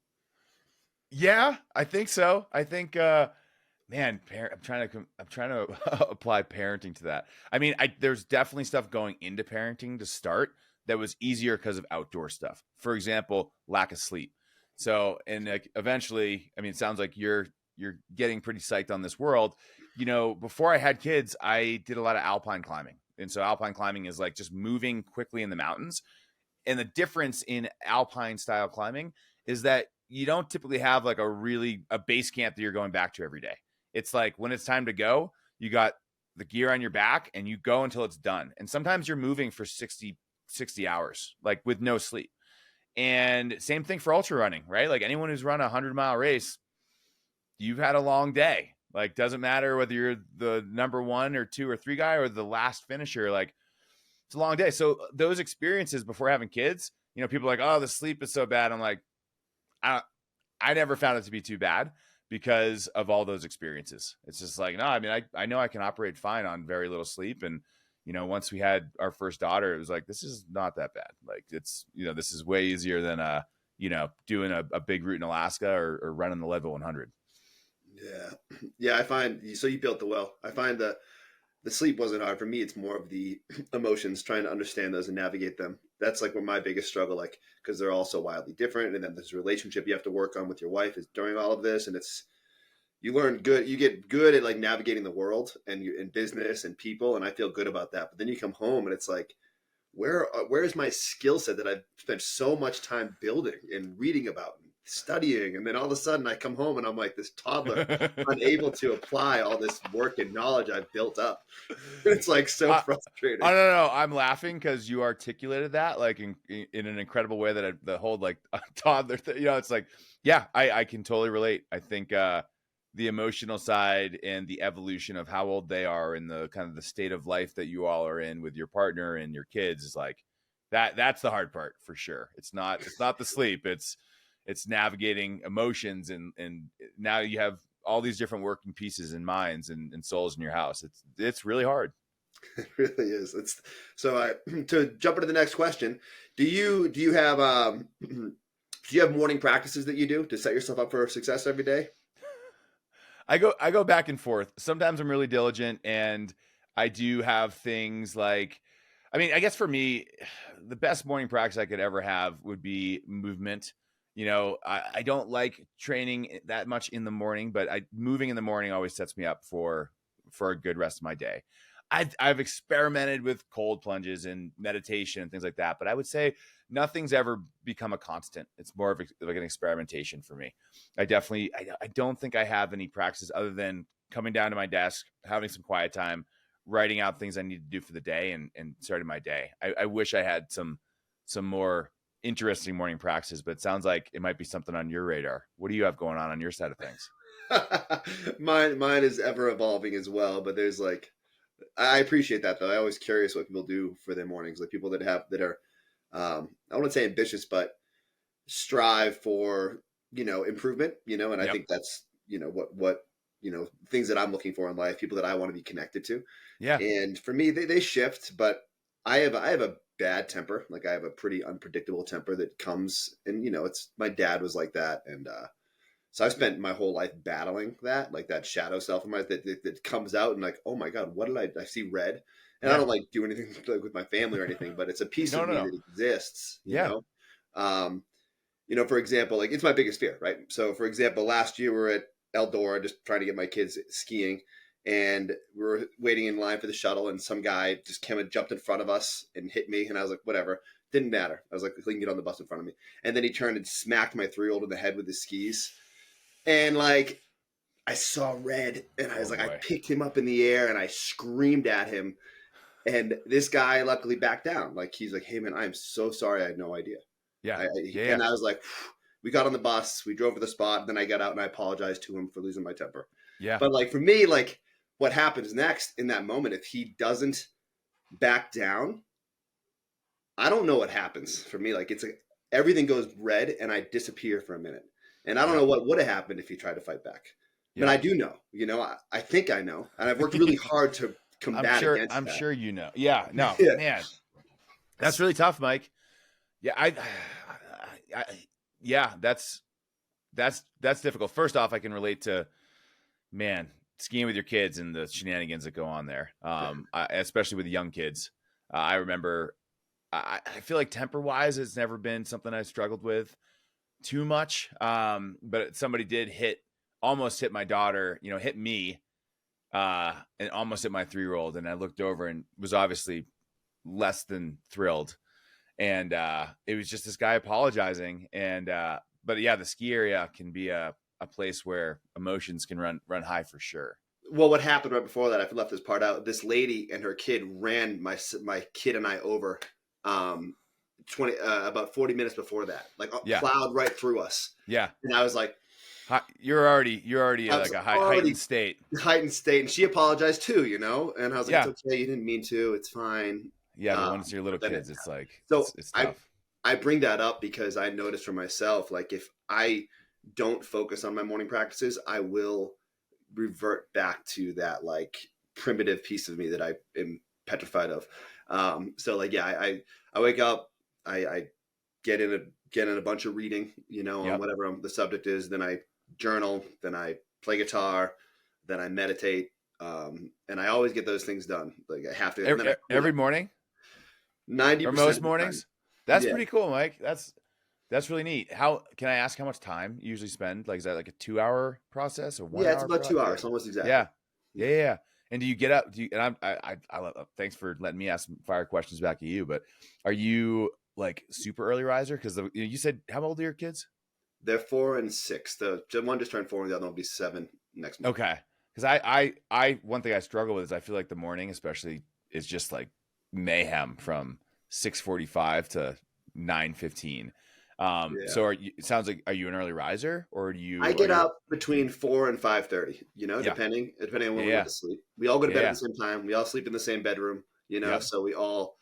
Yeah, I think so. I think, man, I'm trying to apply parenting to that. I mean, there's definitely stuff going into parenting to start that was easier because of outdoor stuff. For example, lack of sleep. So, and like eventually, I mean, it sounds like you're getting pretty psyched on this world. You know, before I had kids, I did a lot of alpine climbing. And so alpine climbing is like just moving quickly in the mountains. And the difference in alpine style climbing is that you don't typically have like a base camp that you're going back to every day. It's like when it's time to go, you got the gear on your back and you go until it's done. And sometimes you're moving for 60 hours, like with no sleep. And same thing for ultra running, right? Like anyone who's run a 100-mile race, you've had a long day. Like, doesn't matter whether you're the number 1 or 2 or 3 guy or the last finisher, like it's a long day. So those experiences before having kids, you know, people are like, oh, the sleep is so bad. I'm like, I never found it to be too bad because of all those experiences. It's just like, no, I mean, I know I can operate fine on very little sleep. And, you know, once we had our first daughter, it was like, this is not that bad. Like it's, you know, this is way easier than, you know, doing a big route in Alaska or running the Leadville 100.
Yeah. Yeah. I find, so you built the well. I find the sleep wasn't hard for me. It's more of the emotions, trying to understand those and navigate them. That's like what my biggest struggle, like, because they're all so wildly different. And then there's a relationship you have to work on with your wife is during all of this. And you get good at like navigating the world and in business and people. And I feel good about that. But then you come home and it's like, where's my skill set that I've spent so much time building and reading about and studying? And then all of a sudden I come home and I'm like this toddler, unable to apply all this work and knowledge I've built up. It's like so frustrating.
I don't know. I'm laughing because you articulated that like in an incredible way that the whole like toddler thing, you know, it's like, yeah, I can totally relate. I think the emotional side and the evolution of how old they are and the kind of the state of life that you all are in with your partner and your kids is like that's the hard part for sure. It's not the sleep. It's navigating emotions and now you have all these different working pieces and minds and souls in your house. It's really hard.
It really is. To jump into the next question, do you have morning practices that you do to set yourself up for success every day?
I go back and forth. Sometimes I'm really diligent and I do have things like, I mean, I guess for me, the best morning practice I could ever have would be movement. I don't like training that much in the morning, but moving in the morning always sets me up for a good rest of my day. I've experimented with cold plunges and meditation and things like that, but I would say nothing's ever become a constant. It's more of like an experimentation for me. I don't think I have any practices other than coming down to my desk, having some quiet time, writing out things I need to do for the day, and starting my day. I wish I had some more interesting morning practices, but it sounds like it might be something on your radar. What do you have going on your side of things?
Mine is ever evolving as well, but there's like, I appreciate that though. I always curious what people do for their mornings, like people that are, I wouldn't say ambitious, but strive for, improvement, and I think that's, what, things that I'm looking for in life, people that I want to be connected to.
Yeah.
And for me, they shift, but I have a bad temper. Like I have a pretty unpredictable temper that comes, and, it's, my dad was like that. And, so I've spent my whole life battling that, like that shadow self of mine that comes out and like, oh my God, what did I see red? And I don't like do anything like with my family or anything, but it's a piece of me that exists, you know? For example, like it's my biggest fear, right? So for example, last year we were at Eldora just trying to get my kids skiing, and we were waiting in line for the shuttle, and some guy just came and jumped in front of us and hit me. And I was like, whatever, didn't matter. I was like, he can get on the bus in front of me. And then he turned and smacked my 3-year-old in the head with his skis. And like, I saw red, and I was I picked him up in the air and I screamed at him. And this guy luckily backed down. Like, he's like, hey man, I'm so sorry. I had no idea.
Yeah.
And I was like, we got on the bus, we drove to the spot, and then I got out and I apologized to him for losing my temper.
Yeah.
But like for me, like what happens next in that moment, if he doesn't back down, I don't know what happens for me. Like it's like everything goes red and I disappear for a minute. And I don't know what would have happened if he tried to fight back. But I do know, I think I know. And I've worked really hard to combat against that.
I'm sure you know. Yeah, no, man. That's really tough, Mike. Yeah, that's difficult. First off, I can relate to, man, skiing with your kids and the shenanigans that go on there, especially with the young kids. I remember, I feel like temper-wise, it's never been something I struggled with too much. But somebody did almost hit my daughter, hit me, and almost hit my 3-year-old. And I looked over and was obviously less than thrilled. And it was just this guy apologizing. And but yeah, the ski area can be a place where emotions can run high for sure.
Well, what happened right before that, I left this part out. This lady and her kid ran my kid and I over about 40 minutes before that, like plowed right through us. Yeah. And I was like,
you're already like a heightened state.
And she apologized too, and I was like, it's okay, you didn't mean to, it's fine.
Yeah, but when it's your little kids, it's like,
so
it's tough.
I bring that up because I noticed for myself, like if I don't focus on my morning practices, I will revert back to that like primitive piece of me that I am petrified of. So like, I wake up, I get in a bunch of reading, on whatever the subject is. Then I journal, then I play guitar, then I meditate. And I always get those things done. Like I have to
every morning.
90%
or most mornings. That's pretty cool, Mike. That's really neat. How can I ask how much time you usually spend? Like, is that like a 2-hour process or 1 hour?
Yeah, it's about 2 hours, almost exactly.
Yeah. And do you get up? And I thanks for letting me ask some fire questions back at you. But are you like super early riser? Because you said, how old are your kids?
They're 4 and 6. The one just turned 4, and the other one will be 7 next month.
Okay. Because I one thing I struggle with is I feel like the morning, especially, is just like mayhem from 6:45 to 9:15. So it sounds like, are you an early riser, or do you?
I get up between 4 and 5:30. Depending on when we go to sleep. We all go to bed at the same time. We all sleep in the same bedroom. So we all.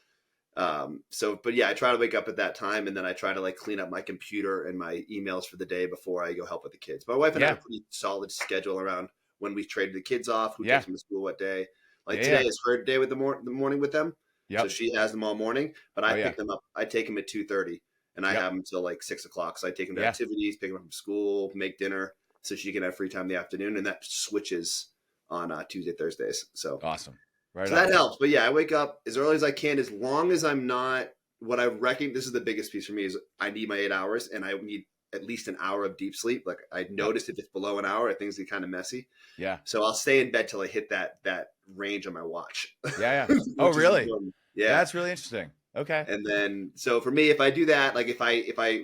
But I try to wake up at that time, and then I try to like clean up my computer and my emails for the day before I go help with the kids. My wife and I have a pretty solid schedule around when we traded the kids off, who takes them to school what day. Like today is her day with the morning with them. So she has them all morning, but I pick them up. I take them at 2:30, and I have them till like 6 o'clock. So I take them to activities, pick them up from school, make dinner, so she can have free time in the afternoon, and that switches on Tuesday, Thursdays. So
awesome. Right
So
on.
that helps. But yeah, I wake up as early as I can, as long as I'm not, what I reckon, this is the biggest piece for me, is I need my 8 hours and I need at least an hour of deep sleep. Like I
Yep.
noticed if it's below an hour, things get kind of messy.
Yeah.
So I'll stay in bed till I hit that range on my watch,
Yeah. Yeah. Oh,
which is
really?
important. Yeah.
That's really interesting. Okay.
And then, so for me, if I do that, like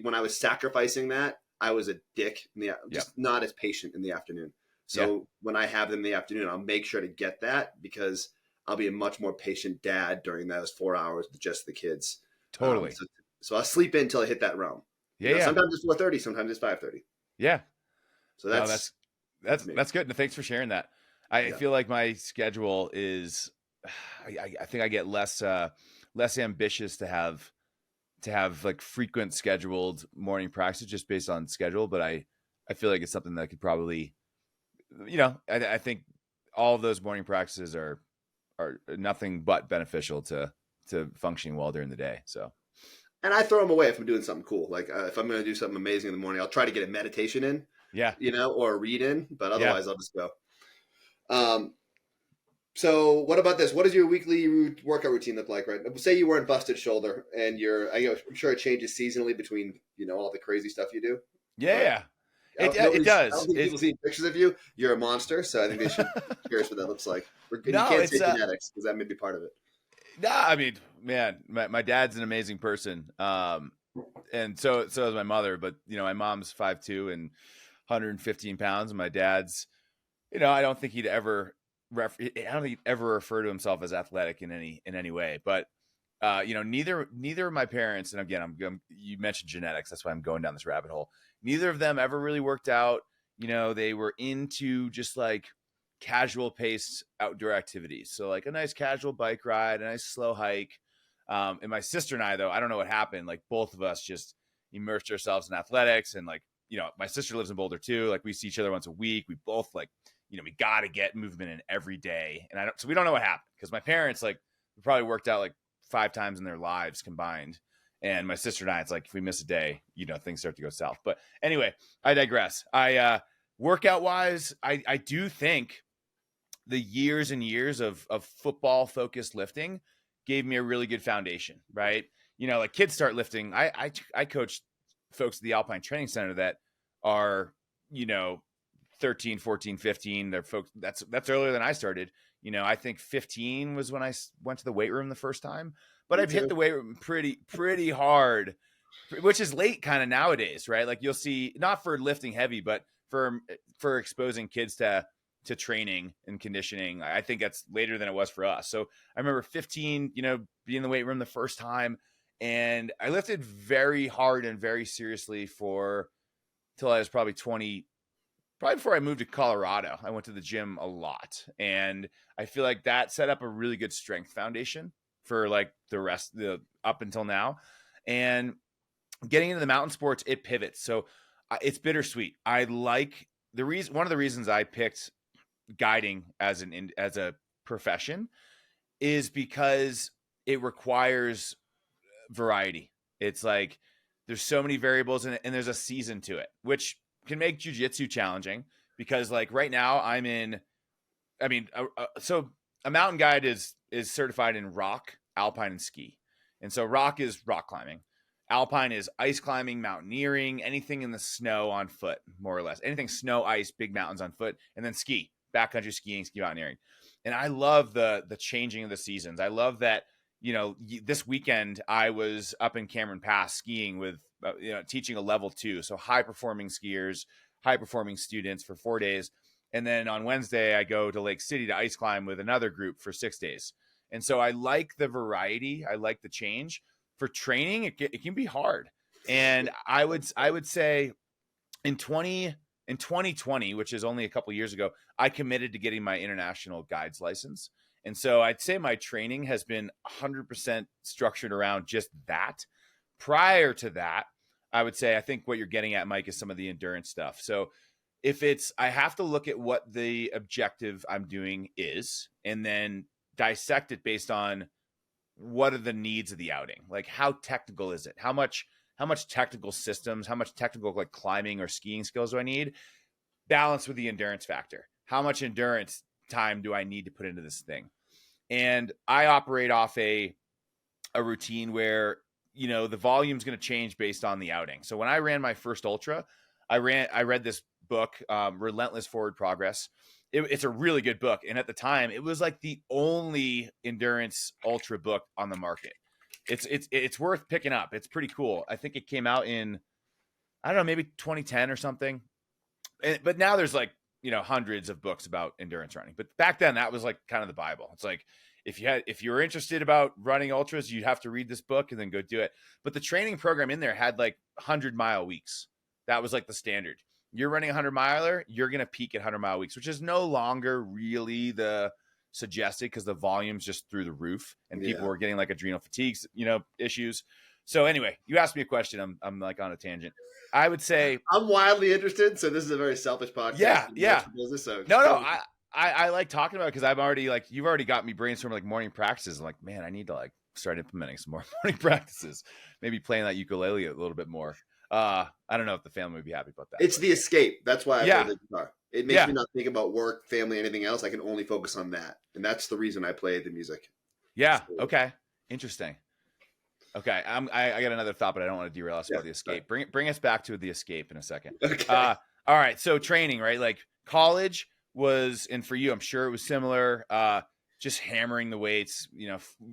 when I was sacrificing that, I was a dick
Yep.
just not as patient in the afternoon. So when I have them in the afternoon, I'll make sure to get that because I'll be a much more patient dad during those 4 hours with just the kids.
Totally.
So I'll sleep in until I hit that realm.
Yeah.
Sometimes it's 4:30, sometimes it's 5:30.
Yeah.
So
No,
that's
good. And thanks for sharing that. I feel like my schedule is, I think I get less ambitious to have like frequent scheduled morning practice just based on schedule. But I feel like it's something that I could probably, I think all of those morning practices are nothing but beneficial to functioning well during the day. So,
and I throw them away if I'm doing something cool. Like if I'm going to do something amazing in the morning, I'll try to get a meditation in, or a read in, but otherwise I'll just go. So what about this? What does your weekly workout routine look like, right? Say you weren't busted shoulder and I'm sure it changes seasonally between, all the crazy stuff you do.
Yeah. It does.
I don't think people see pictures of you. You're a monster. So I think they should be curious what that looks like. You
No,
can't say genetics because that may be part of it.
No, I mean, man, my dad's an amazing person. And so is my mother, but my mom's 5'2" and 115 pounds. And my dad's, I don't think he'd ever refer to himself as athletic in any way, but neither of my parents, and again, you mentioned genetics. That's why I'm going down this rabbit hole. Neither of them ever really worked out. They were into just like casual paced outdoor activities. So like a nice casual bike ride, a nice slow hike. And my sister and I, though, I don't know what happened. Like both of us just immersed ourselves in athletics. And like, my sister lives in Boulder too. Like we see each other once a week. We both like, we got to get movement in every day. And so we don't know what happened because my parents like probably worked out like 5 times in their lives combined. And my sister and I, it's like, if we miss a day, things start to go south. But anyway, I digress. Workout wise, I do think the years and years of football focused lifting gave me a really good foundation, right? Like kids start lifting. I coach folks at the Alpine Training Center that are, 13, 14, 15. They're folks that's earlier than I started. I think 15 was when I went to the weight room the first time, but I've hit the weight room pretty hard, which is late kind of nowadays, right? Like you'll see, not for lifting heavy, but for exposing kids to training and conditioning. I think that's later than it was for us. So I remember 15, being in the weight room the first time, and I lifted very hard and very seriously till I was probably 20. Probably before I moved to Colorado, I went to the gym a lot. And I feel like that set up a really good strength foundation for like the rest up until now. And getting into the mountain sports, it pivots. So it's bittersweet. I like one of the reasons I picked guiding as a profession is because it requires variety. It's like, there's so many variables in it, and there's a season to it, which can make jiu-jitsu challenging because like right now so a mountain guide is certified in rock, alpine, and ski. And so rock is rock climbing. Alpine is ice climbing, mountaineering, anything in the snow on foot, more or less. Anything snow, ice, big mountains on foot. And then ski, backcountry skiing, ski mountaineering. And I love the changing of the seasons. I love that, this weekend I was up in Cameron Pass skiing with, teaching a level 2. So high performing skiers, high performing students for 4 days. And then on Wednesday, I go to Lake City to ice climb with another group for 6 days. And so I like the variety. I like the change. For training, it can be hard. And I would say in 2020, which is only a couple years ago, I committed to getting my international guides license. And so I'd say my training has been 100% structured around just that. Prior to that, I would say, I think what you're getting at, Mike, is some of the endurance stuff. So I have to look at what the objective I'm doing is, and then dissect it based on what are the needs of the outing? Like, how technical is it? How much technical systems, how much technical like climbing or skiing skills do I need? Balance with the endurance factor. How much endurance time do I need to put into this thing? And I operate off a routine where, the volume's going to change based on the outing. So when I ran my first ultra, I read this book, Relentless Forward Progress. It's a really good book. And at the time, it was like the only endurance ultra book on the market. It's worth picking up. It's pretty cool. I think it came out in, I don't know, maybe 2010 or something. But now there's like, hundreds of books about endurance running. But back then, that was like kind of the Bible. It's like, if you were interested about running ultras, you'd have to read this book and then go do it. But the training program in there had like 100-mile weeks. That was like the standard. You're running 100-miler, you're going to peak at 100-mile weeks, which is no longer really the suggested because the volume's just through the roof and people were getting like adrenal fatigues, issues. So anyway, you asked me a question. I'm like on a tangent. I would say
I'm wildly interested. So this is a very selfish podcast.
Yeah.
Business, so
no. I like talking about it because I'm already like, you've already got me brainstorming like morning practices. I'm like, man, I need to like start implementing some more morning practices. Maybe playing that ukulele a little bit more. I don't know if the family would be happy about that.
It's the escape. That's why I play the guitar. It makes me not think about work, family, anything else. I can only focus on that. And that's the reason I play the music.
Yeah. So, okay. Interesting. Okay. I got another thought, but I don't want to derail us about the escape. Bring us back to the escape in a second.
Okay.
All right. So training, right? Like college was, and for you, I'm sure it was similar, just hammering the weights,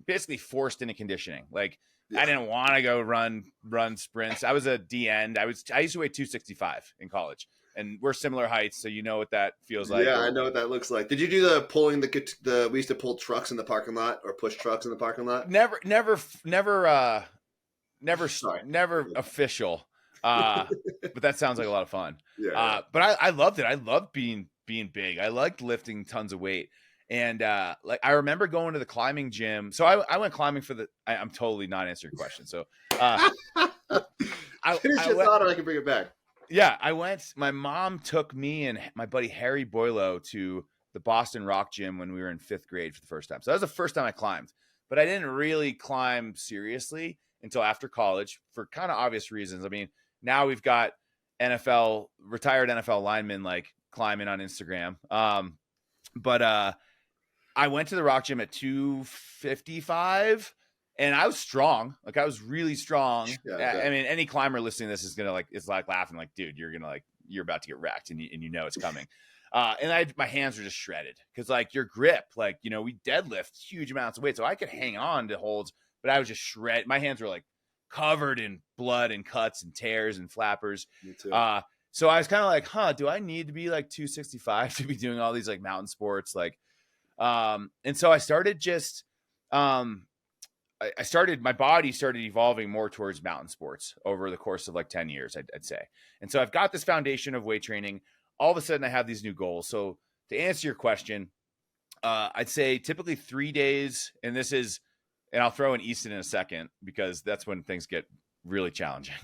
basically forced into conditioning. Like I didn't want to go run sprints. I was a D end. I used to weigh 265 in college, and we're similar heights. So you know what that feels like.
Yeah, I know what that looks like. Did you do the pulling we used to pull trucks in the parking lot or push trucks in the parking lot?
Never official. But that sounds like a lot of fun.
Yeah.
But I loved it. I loved being big. I liked lifting tons of weight. And like I remember going to the climbing gym. So I went climbing for I'm totally not answering your question. So
Finish your thought, or I can bring it back.
Yeah, I went. My mom took me and my buddy Harry Boylo to the Boston Rock Gym when we were in 5th grade for the first time. So that was the first time I climbed. But I didn't really climb seriously until after college for kind of obvious reasons. I mean, now we've got retired NFL linemen like climbing on Instagram. But I went to the Rock Gym at 255 and I was strong. Like I was really strong. Yeah, I mean, any climber listening to this is going to it's like laughing like, dude, you're about to get wrecked and you know it's coming. And my hands were just shredded because like your grip, like, we deadlift huge amounts of weight. So I could hang on to holds, but I was just shredded. My hands were like covered in blood and cuts and tears and flappers.
Me too.
So I was kind of like, do I need to be like 265 to be doing all these like mountain sports? Like, and so I started just, my body started evolving more towards mountain sports over the course of like 10 years, I'd say. And so I've got this foundation of weight training. All of a sudden I have these new goals. So to answer your question, I'd say typically 3 days, and I'll throw in Easton in a second because that's when things get really challenging.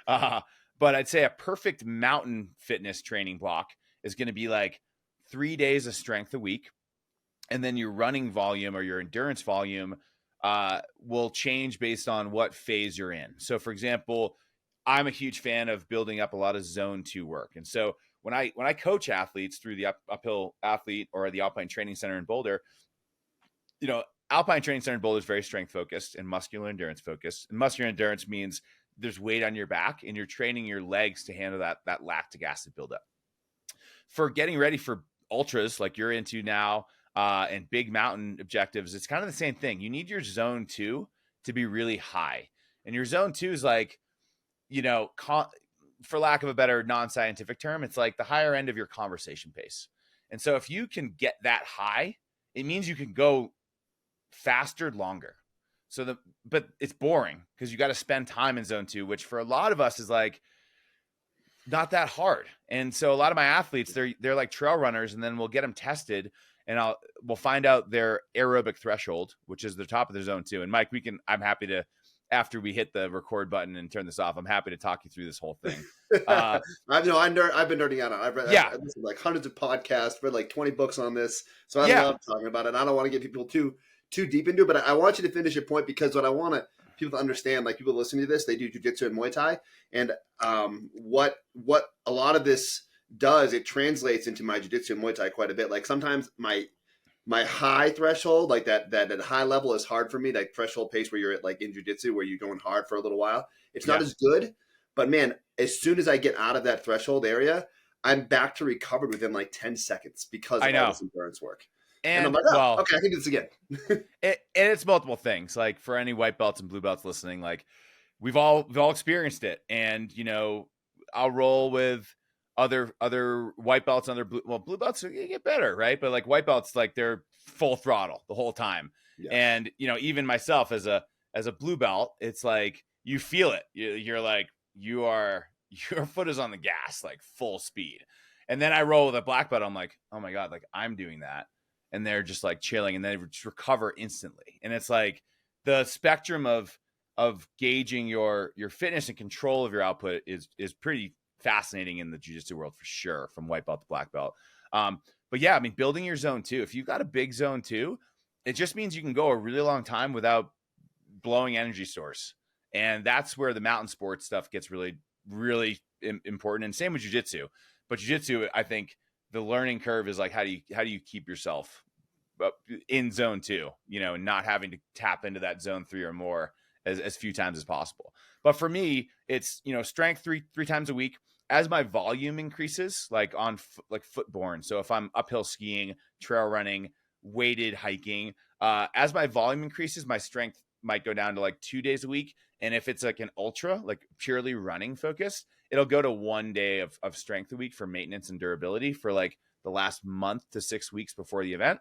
But I'd say a perfect mountain fitness training block is going to be like 3 days of strength a week. And then your running volume or your endurance volume will change based on what phase you're in. So for example, I'm a huge fan of building up a lot of zone 2 work. And so when I coach athletes through the uphill athlete or the Alpine Training Center in Boulder, Alpine Training Center in Boulder is very strength focused and muscular endurance focused. And muscular endurance means there's weight on your back and you're training your legs to handle that lactic acid buildup. For getting ready for ultras like you're into now, and big mountain objectives, it's kind of the same thing. You need your zone 2 to be really high. And your zone 2 is like, for lack of a better non-scientific term, it's like the higher end of your conversation pace. And so if you can get that high, it means you can go faster, longer. But it's boring because you got to spend time in zone 2, which for a lot of us is like not that hard. And so a lot of my athletes, they're like trail runners, and then we'll get them tested and we'll find out their aerobic threshold, which is the top of their zone 2. And Mike, I'm happy to, after we hit the record button and turn this off, I'm happy to talk you through this whole thing.
I've been nerding out on it. I've listened to like hundreds of podcasts, read like 20 books on this. So I love talking about it. And I don't want to get people too deep into it, but I want you to finish your point because what I want people to understand, like people listening to this, they do jiu-jitsu and Muay Thai. And what a lot of this does, it translates into my jiu-jitsu and Muay Thai quite a bit. Like sometimes my my high threshold, like that high level is hard for me. That threshold pace where you're at like in jiu-jitsu, where you're going hard for a little while. It's not as good, but man, as soon as I get out of that threshold area, I'm back to recovered within like 10 seconds because of all this endurance work. And I'm like, oh, okay, I can do this again.
And it's multiple things. Like for any white belts and blue belts listening, like we've all experienced it. And, you know, I'll roll with other white belts and blue belts get better, right? But like white belts, like they're full throttle the whole time. Yeah. And, you know, even myself as a blue belt, it's like you feel it. You're like, your foot is on the gas, like full speed. And then I roll with a black belt. I'm like, oh my God, like I'm doing that. And they're just like chilling and they just recover instantly. And it's like the spectrum of gauging your fitness and control of your output is pretty fascinating in the jiu-jitsu world for sure, from white belt to black belt. But yeah, I mean, building your zone two, if you've got a big zone two, it just means you can go a really long time without blowing energy source. And that's where the mountain sports stuff gets really, really important. And same with jiu-jitsu. But jiu-jitsu, I think the learning curve is like, how do you keep yourself in zone two, you know, not having to tap into that zone three or more as few times as possible. But for me, it's, you know, strength three times a week. As my volume increases, like on like footborne. So if I'm uphill skiing, trail running, weighted hiking, as my volume increases, my strength might go down to like 2 days a week. And if it's like an ultra, like purely running focused, it'll go to 1 day of strength a week for maintenance and durability for like the last month to 6 weeks before the event.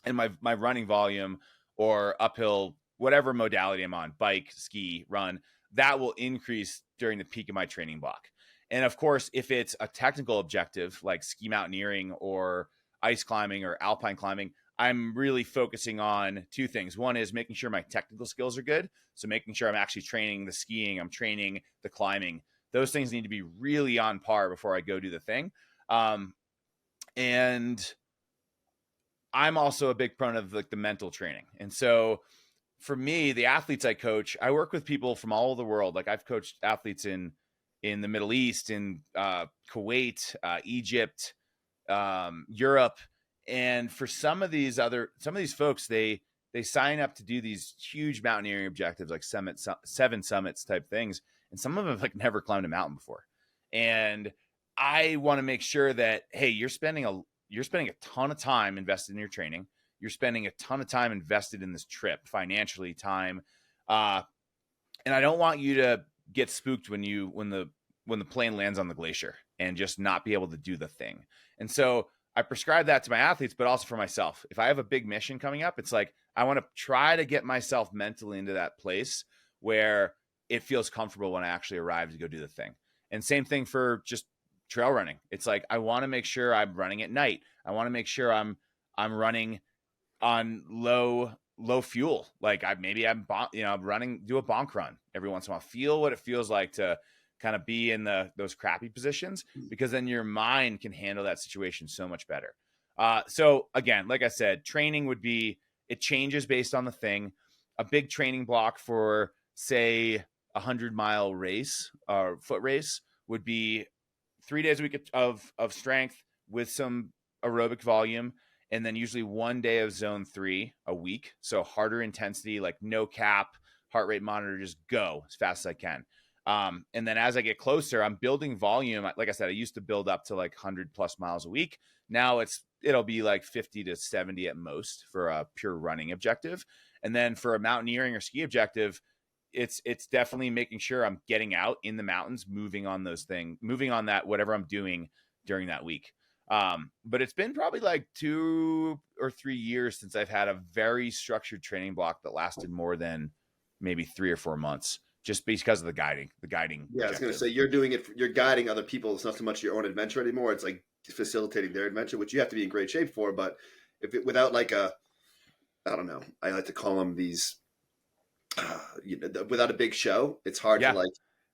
And my running volume or uphill, whatever modality I'm on, bike, ski, run, that will increase during the peak of my training block. And of course, if it's a technical objective like ski mountaineering or ice climbing or alpine climbing, I'm really focusing on two things. One is making sure my technical skills are good. So making sure I'm actually training the skiing, I'm training the climbing. Those things need to be really on par before I go do the thing. And I'm also a big proponent of like the mental training. And so for me, the athletes I coach, I work with people from all over the world. Like I've coached athletes in the Middle East, in Kuwait, Egypt, Europe. And for some of these folks, they sign up to do these huge mountaineering objectives, like 7 summits type things. And some of them have like never climbed a mountain before. And I want to make sure that, hey, you're spending a ton of time invested in your training. You're spending a ton of time invested in this trip, financially, time. And I don't want you to get spooked when the plane lands on the glacier and just not be able to do the thing. And so I prescribe that to my athletes, but also for myself. If I have a big mission coming up, it's like, I want to try to get myself mentally into that place where it feels comfortable when I actually arrive to go do the thing. And same thing for just trail running. It's like, I want to make sure I'm running at night. I want to make sure I'm running on low fuel. Like I'm running, do a bonk run every once in a while, feel what it feels like to kind of be in those crappy positions, because then your mind can handle that situation so much better. So again, like I said, training would be, it changes based on the thing. A big training block for say 100-mile race or foot race would be 3 days a week of strength with some aerobic volume. And then usually 1 day of zone 3 a week. So harder intensity, like no cap, heart rate monitor, just go as fast as I can. And then as I get closer, I'm building volume. Like I said, I used to build up to like 100 plus miles a week. Now it'll be like 50 to 70 at most for a pure running objective. And then for a mountaineering or ski objective, it's definitely making sure I'm getting out in the mountains, moving on that, whatever I'm doing during that week. But it's been probably like 2 or 3 years since I've had a very structured training block that lasted more than maybe 3 or 4 months, just because of the guiding. Yeah,
objective. I was going to say, you're guiding other people. It's not so much your own adventure anymore. It's like facilitating their adventure, which you have to be in great shape for. But without like I don't know, I like to call them these, without a big show, it's hard to like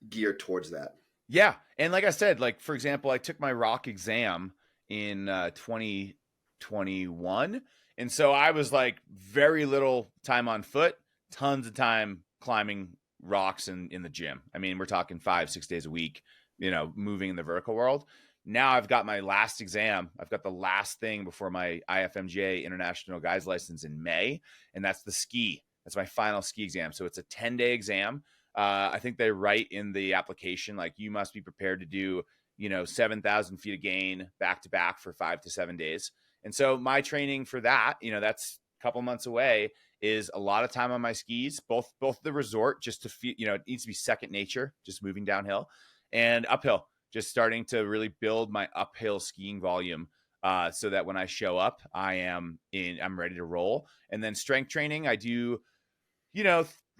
gear towards that.
Yeah. And like I said, like, for example, I took my rock exam in 2021. And so I was like very little time on foot, tons of time climbing rocks in the gym. I mean, we're talking 5-6 days a week, moving in the vertical world. Now I've got my last exam. I've got the last thing before my IFMJ International Guides License in May, and that's the ski. That's my final ski exam. So it's a 10-day exam. I think they write in the application, like, you must be prepared to do, 7,000 feet of gain back to back for 5 to 7 days. And so my training for that, that's a couple months away, is a lot of time on my skis, both the resort, just to feel, it needs to be second nature, just moving downhill, and uphill, just starting to really build my uphill skiing volume, so that when I show up, I'm ready to roll. And then strength training, I do,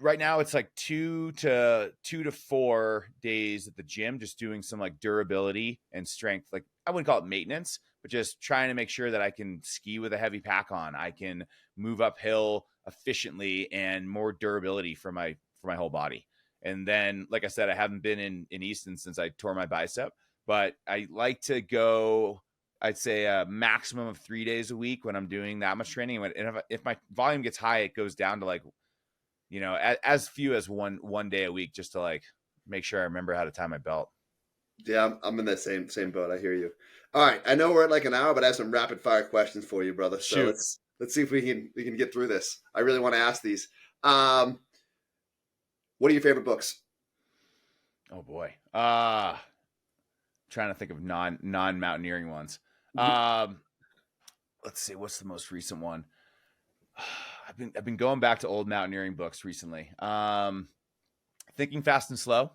right now it's like 2 to 4 days at the gym, just doing some like durability and strength. Like, I wouldn't call it maintenance, but just trying to make sure that I can ski with a heavy pack on. I can move uphill efficiently, and more durability for my whole body. And then, like I said, I haven't been in Easton since I tore my bicep, but I like to go, I'd say a maximum of 3 days a week when I'm doing that much training. And if my volume gets high, it goes down to like, as few as one day a week, just to like make sure I remember how to tie my belt.
Yeah, I'm in that same boat. I hear you. All right, I know we're at like an hour, but I have some rapid fire questions for you, brother. So
Shoot.
let's see if we can get through this. I really want to ask these. What are your favorite books?
Oh boy. Trying to think of non-mountaineering ones. Let's see, what's the most recent one? I've been going back to old mountaineering books recently. Thinking Fast and Slow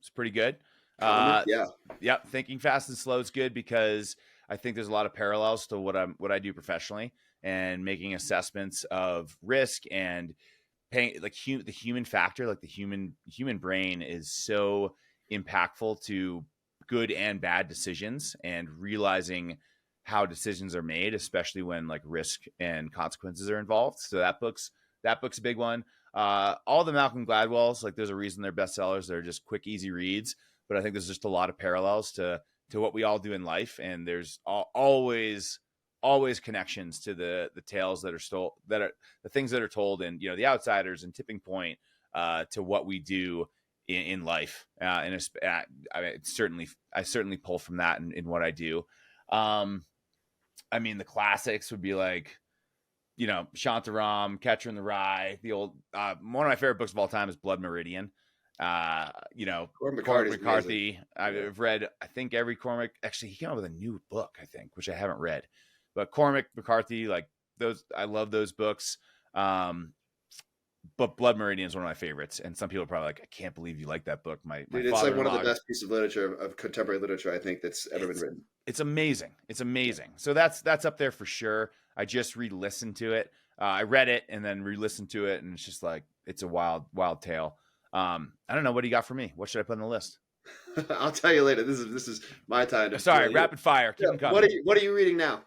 is pretty good. Yeah. Thinking Fast and Slow is good because I think there's a lot of parallels to what I do professionally, and making assessments of risk and paying, like, the human factor, like the human brain is so impactful to good and bad decisions, and realizing how decisions are made, especially when like risk and consequences are involved. So that book's a big one. All the Malcolm Gladwell's, like, there's a reason they're bestsellers. They're just quick, easy reads, but I think there's just a lot of parallels to what we all do in life. And there's always connections to the tales that are the things that are told in, The Outsiders and Tipping Point, to what we do in life. And I certainly pull from that in what I do. The classics would be like, Shantaram, Catcher in the Rye, the old, one of my favorite books of all time is Blood Meridian. Cormac McCarthy. I've read, I think, every Cormac. Actually, he came out with a new book, I think, which I haven't read. But Cormac McCarthy, like those, I love those books. But Blood Meridian is one of my favorites, and some people are probably like, "I can't believe you like that book." Dude,
it's like one of the best pieces of literature, of contemporary literature, I think, that's ever been written.
It's amazing. It's amazing. Yeah. So that's up there for sure. I just re-listened to it. I read it and then re-listened to it, and it's just like, it's a wild tale. I don't know. What do you got for me? What should I put on the list?
I'll tell you later. This is my time.
Sorry, rapid fire. Keep them coming.
What are you reading now?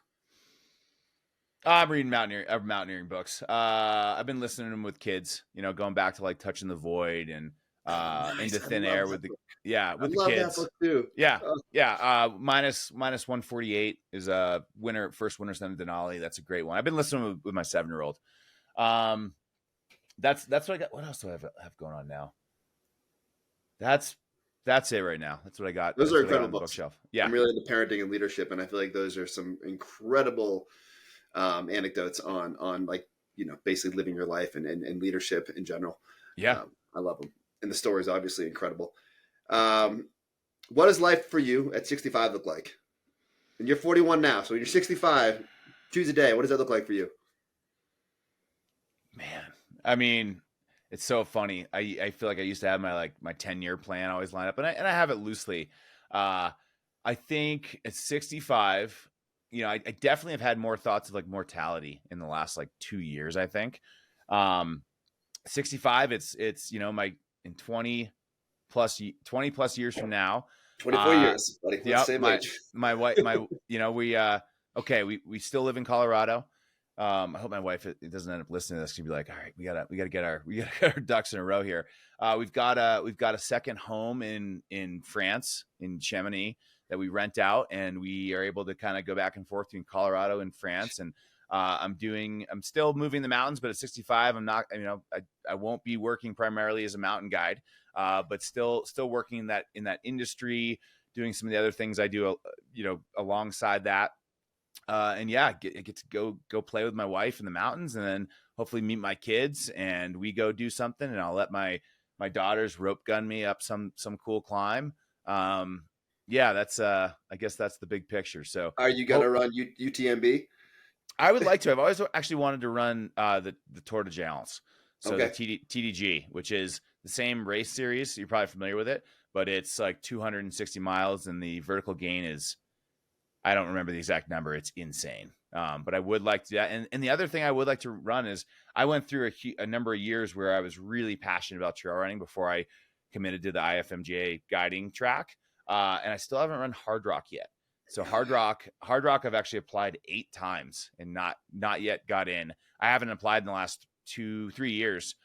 I'm reading mountaineering books. I've been listening to them with kids, going back to like Touching the Void and
Nice.
Into Thin Air with the kids.
That book too.
Yeah. Minus 148 is a first winter son of Denali. That's a great one. I've been listening with my 7-year-old. That's what I got. What else do I have going on now? That's it right now. That's what I got.
Those are incredible books.
Bookshelf. Yeah.
I'm really into parenting and leadership, and I feel like those are some incredible anecdotes on like, basically living your life and leadership in general.
Yeah.
I love them. And the story is obviously incredible. What does life for you at 65 look like? And you're 41 now, so when you're 65, choose a day. What does that look like for you?
Man, it's so funny. I feel like I used to have my 10-year plan always lined up, and I have it loosely. I think at 65, I definitely have had more thoughts of like mortality in the last like 2 years. I think 65, it's in 20 plus years from now,
24 years, buddy.
My wife, we still live in Colorado. I hope my wife doesn't end up listening to this. She'd be like, all right, we gotta get our ducks in a row here. We've got a second home in France, in Chamonix, that we rent out, and we are able to kind of go back and forth between Colorado and France. And I'm still moving the mountains, but at 65, I'm not, I won't be working primarily as a mountain guide, but still working in that industry, doing some of the other things I do, alongside that. And yeah, get to go play with my wife in the mountains, and then hopefully meet my kids, and we go do something, and I'll let my daughters rope gun me up some cool climb. Yeah, that's I guess that's the big picture. So
are you gonna run UTMB?
I would like to. I've always actually wanted to run the Tour de Jalons. So
Okay.
the TDG, which is the same race series. You're probably familiar with it, but it's like 260 miles, and the vertical gain is, I don't remember the exact number. It's insane. But I would like to do that. And the other thing I would like to run is, I went through a number of years where I was really passionate about trail running before I committed to the IFMGA guiding track. And I still haven't run Hard Rock yet. So Hard Rock, I've actually applied 8 times and not yet got in. I haven't applied in the last 2-3 years.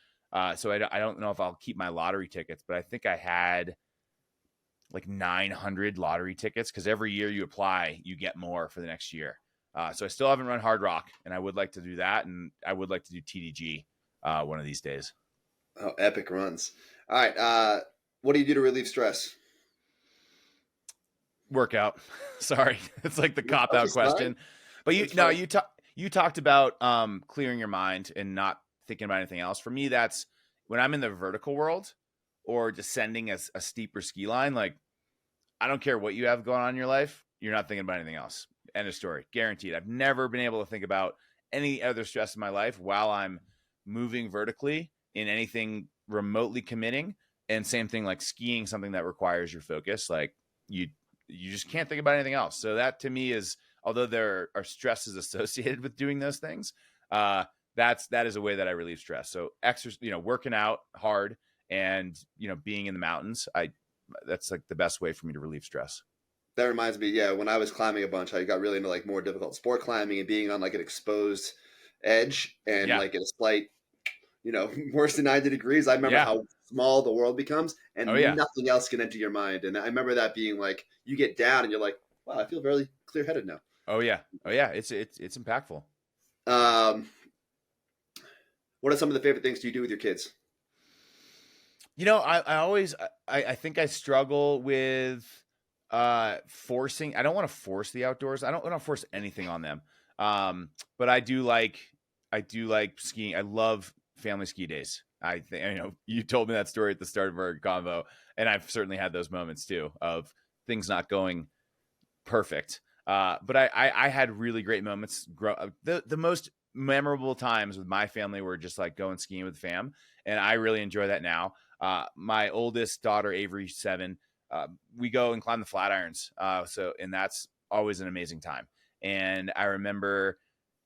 So I don't know if I'll keep my lottery tickets, but I think I had like 900 lottery tickets, because every year you apply, you get more for the next year. So I still haven't run Hard Rock, and I would like to do that. And I would like to do TDG one of these days.
Oh, epic runs. All right. What do you do to relieve stress?
Workout. Sorry. It's like the cop-out question. But you talked about clearing your mind and not thinking about anything else. For me, that's when I'm in the vertical world or descending a steeper ski line. Like, I don't care what you have going on in your life, you're not thinking about anything else. End of story. Guaranteed. I've never been able to think about any other stress in my life while I'm moving vertically in anything remotely committing. And same thing, like skiing, something that requires your focus. Like, you just can't think about anything else. So that to me is, although there are stresses associated with doing those things, that is a way that I relieve stress. So working out hard and, being in the mountains, that's like the best way for me to relieve stress.
That reminds me, when I was climbing a bunch, I got really into like more difficult sport climbing and being on like an exposed edge and like at a slight, worse than 90 degrees. I remember how small the world becomes, and nothing else can enter your mind. And I remember that being like, you get down and you're like, wow, I feel very clear-headed now.
Oh yeah. It's impactful.
What are some of the favorite things you do with your kids?
I think I struggle with forcing. I don't want to force the outdoors. I don't want to force anything on them. But I do like skiing. I love family ski days. I think, you told me that story at the start of our convo, and I've certainly had those moments too of things not going perfect. But I had really great moments. The most memorable times with my family were just like going skiing with fam. And I really enjoy that now. My oldest daughter, Avery, 7, we go and climb the Flatirons. And that's always an amazing time. And I remember,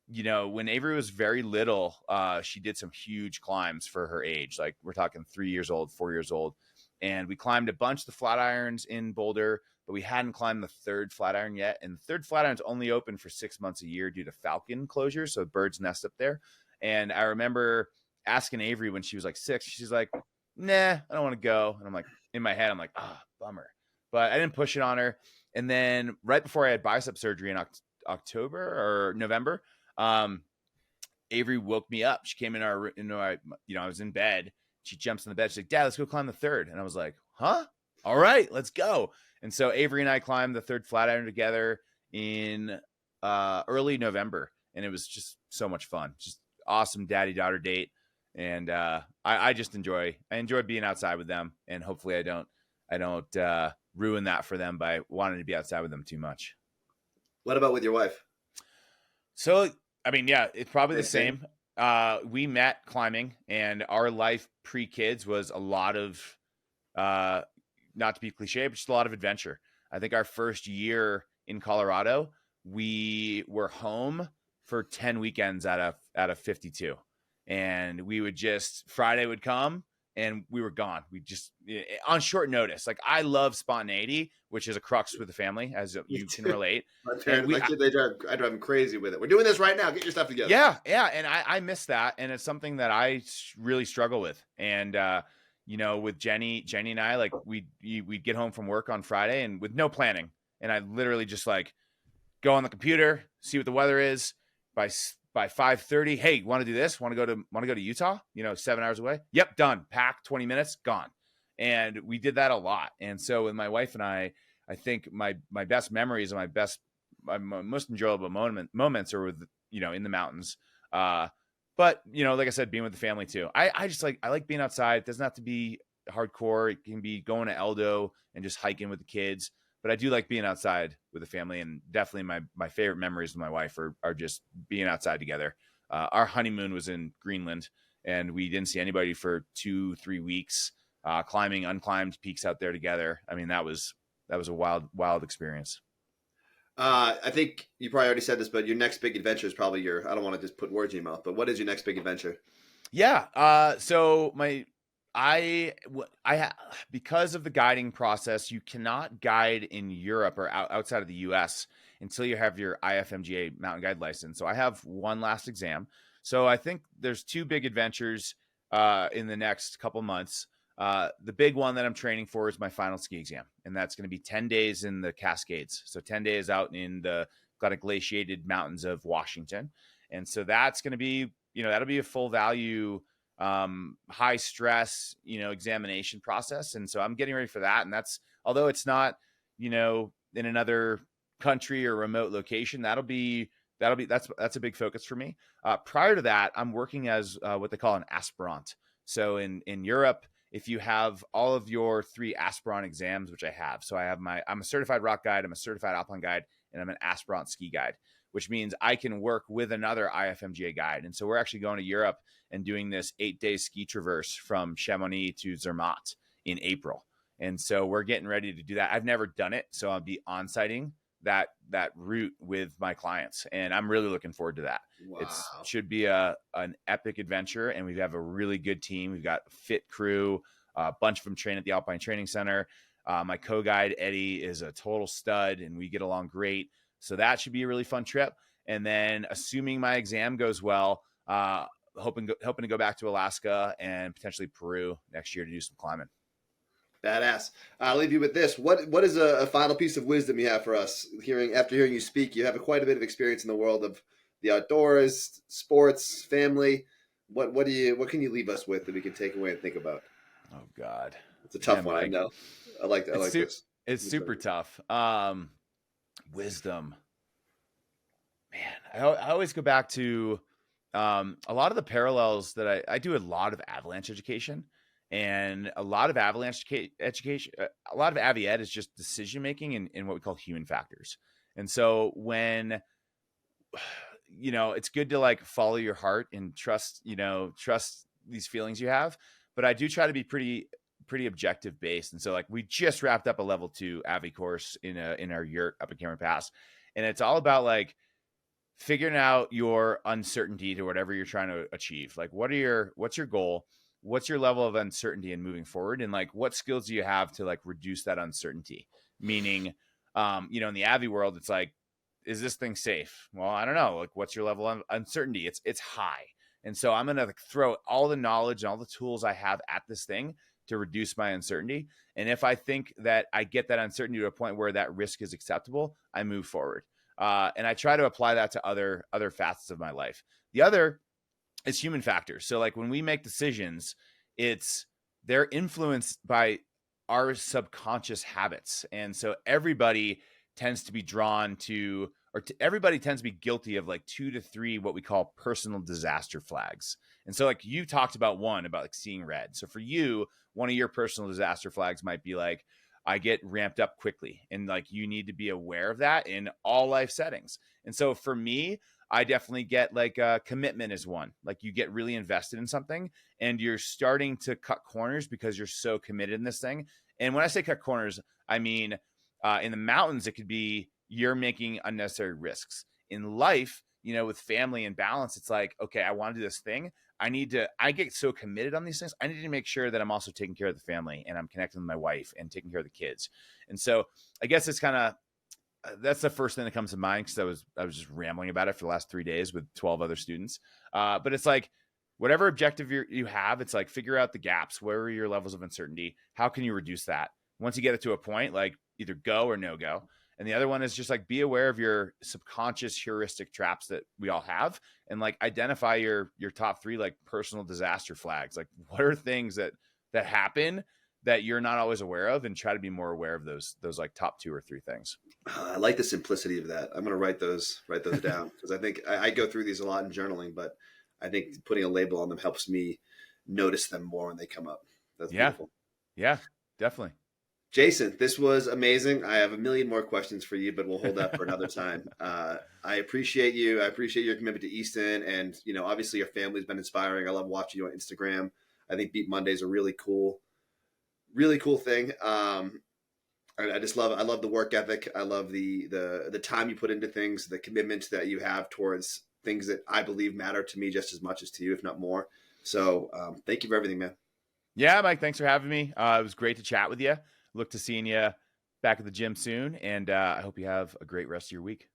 when Avery was very little, she did some huge climbs for her age. Like, we're talking 3 years old, 4 years old. And we climbed a bunch of the Flatirons in Boulder, but we hadn't climbed the 3rd Flatiron yet. And the 3rd Flatiron's only open for 6 months a year due to falcon closure. So birds nest up there. And I remember asking Avery when she was like 6, she's like, nah, I don't want to go. And I'm like, in my head, I'm like, bummer. But I didn't push it on her. And then right before I had bicep surgery in October or November, Avery woke me up. She came in I was in bed. She jumps in the bed. She's like, Dad, let's go climb the 3rd. And I was like, huh? All right, let's go. And so Avery and I climbed the 3rd Flatiron together in early November. And it was just so much fun. Just awesome daddy-daughter date. And I just enjoy being outside with them. And hopefully I don't ruin that for them by wanting to be outside with them too much.
What about with your wife?
So, it's probably the same. We met climbing, and our life pre-kids was a lot of, not to be cliche, but just a lot of adventure. I think our first year in Colorado, we were home for 10 weekends out of 52. And we would Friday would come and we were gone. We just, on short notice. Like, I love spontaneity, which is a crux with the family, as you can relate.
My parents, I drive them crazy with it. We're doing this right now. Get your stuff together.
Yeah. And I miss that. And it's something that I really struggle with. And, with Jenny and I, like, we'd get home from work on Friday and with no planning. And I literally just like go on the computer, see what the weather is by 5:30. Hey, want to do this? Want to go to Utah? 7 hours away. Yep. Done. Pack, 20 minutes, gone. And we did that a lot. And so with my wife and I, I think my best memories and my most enjoyable moments are with, in the mountains. But like I said, being with the family too. I just I like being outside. It doesn't have to be hardcore. It can be going to Eldo and just hiking with the kids. But I do like being outside with the family, and definitely my favorite memories with my wife are just being outside together. Our honeymoon was in Greenland, and we didn't see anybody for 2-3 weeks, climbing unclimbed peaks out there together. I mean, that was a wild experience.
I think you probably already said this, but your next big adventure is probably I don't want to just put words in your mouth, but what is your next big adventure?
Yeah. So because of the guiding process, you cannot guide in Europe or outside of the US until you have your IFMGA mountain guide license. So I have one last exam. So I think there's 2 big adventures in the next couple months. The big one that I'm training for is my final ski exam, and that's going to be 10 days in the Cascades. So 10 days out in the kind of glaciated mountains of Washington. And so that's going to be, that'll be a full value, high stress, examination process. And so I'm getting ready for that. And that's, although it's not, in another country or remote location, that's a big focus for me. Prior to that, I'm working as what they call an aspirant. So in Europe, if you have all of your 3 aspirant exams, which I have, so I'm a certified rock guide, I'm a certified alpine guide, and I'm an aspirant ski guide, which means I can work with another IFMGA guide. And so we're actually going to Europe and doing this 8-day ski traverse from Chamonix to Zermatt in April. And so we're getting ready to do that. I've never done it, so I'll be on-siting that route with my clients, and I'm really looking forward to that.
Wow.
It should be an epic adventure, and we have a really good team. We've got a fit crew, a bunch of them train at the Alpine Training Center. My co-guide Eddie is a total stud, and we get along great. So that should be a really fun trip. And then, assuming my exam goes well, hoping to go back to Alaska and potentially Peru next year to do some climbing.
Badass. I'll leave you with this. What is a final piece of wisdom you have for us? After hearing you speak, you have quite a bit of experience in the world of the outdoors, sports, family. What can you leave us with that we can take away and think about?
Oh God,
it's a tough one. I know. I like this.
It's super tough. Wisdom, man. I always go back to a lot of the parallels that I do a lot of avalanche education. And a lot of avalanche education, a lot of avi-ed is just decision making in what we call human factors. And so when, it's good to follow your heart and trust these feelings you have. But I do try to be pretty objective based. And so we just wrapped up a level 2 avi course in our yurt up at Cameron Pass, and it's all about figuring out your uncertainty to whatever you're trying to achieve. What's your goal? What's your level of uncertainty in moving forward? And what skills do you have to reduce that uncertainty? Meaning, in the Avi world, it's is this thing safe? Well, I don't know. What's your level of uncertainty? It's high. And so I'm going to throw all the knowledge and all the tools I have at this thing to reduce my uncertainty. And if I think that I get that uncertainty to a point where that risk is acceptable, I move forward. And I try to apply that to other facets of my life. The other is human factors. So when we make decisions, they're influenced by our subconscious habits. And so everybody tends to be drawn to, everybody tends to be guilty of 2 to 3, what we call personal disaster flags. And so you talked about one about seeing red. So for you, one of your personal disaster flags might be I get ramped up quickly, and you need to be aware of that in all life settings. And so for me, I definitely get commitment is one. You get really invested in something and you're starting to cut corners because you're so committed in this thing. And when I say cut corners, I mean, in the mountains, it could be you're making unnecessary risks. In life, with family and balance, it's okay, I want to do this thing. I get so committed on these things. I need to make sure that I'm also taking care of the family and I'm connecting with my wife and taking care of the kids. And so I guess it's kind of, that's the first thing that comes to mind, because I was just rambling about it for the last 3 days with 12 other students. But it's whatever objective you have, it's figure out the gaps. Where are your levels of uncertainty? How can you reduce that? Once you get it to a point, either go or no go. And the other one is just be aware of your subconscious heuristic traps that we all have, and identify your top 3 personal disaster flags. What are things that happen that you're not always aware of, and try to be more aware of those like top 2 or 3 things.
I like the simplicity of that. I'm going to write those down, because I think I go through these a lot in journaling, but I think putting a label on them helps me notice them more when they come up. That's beautiful.
Yeah, definitely.
Jason, this was amazing. I have a million more questions for you, but we'll hold that for another time. I appreciate you. I appreciate your commitment to Easton, and obviously your family's been inspiring. I love watching you on Instagram. I think Beat Monday is a really cool thing. I love the work ethic. I love the time you put into things, the commitment that you have towards things that I believe matter to me just as much as to you, if not more. So thank you for everything, man.
Yeah, Mike, thanks for having me. It was great to chat with you. Look to seeing you back at the gym soon, and I hope you have a great rest of your week.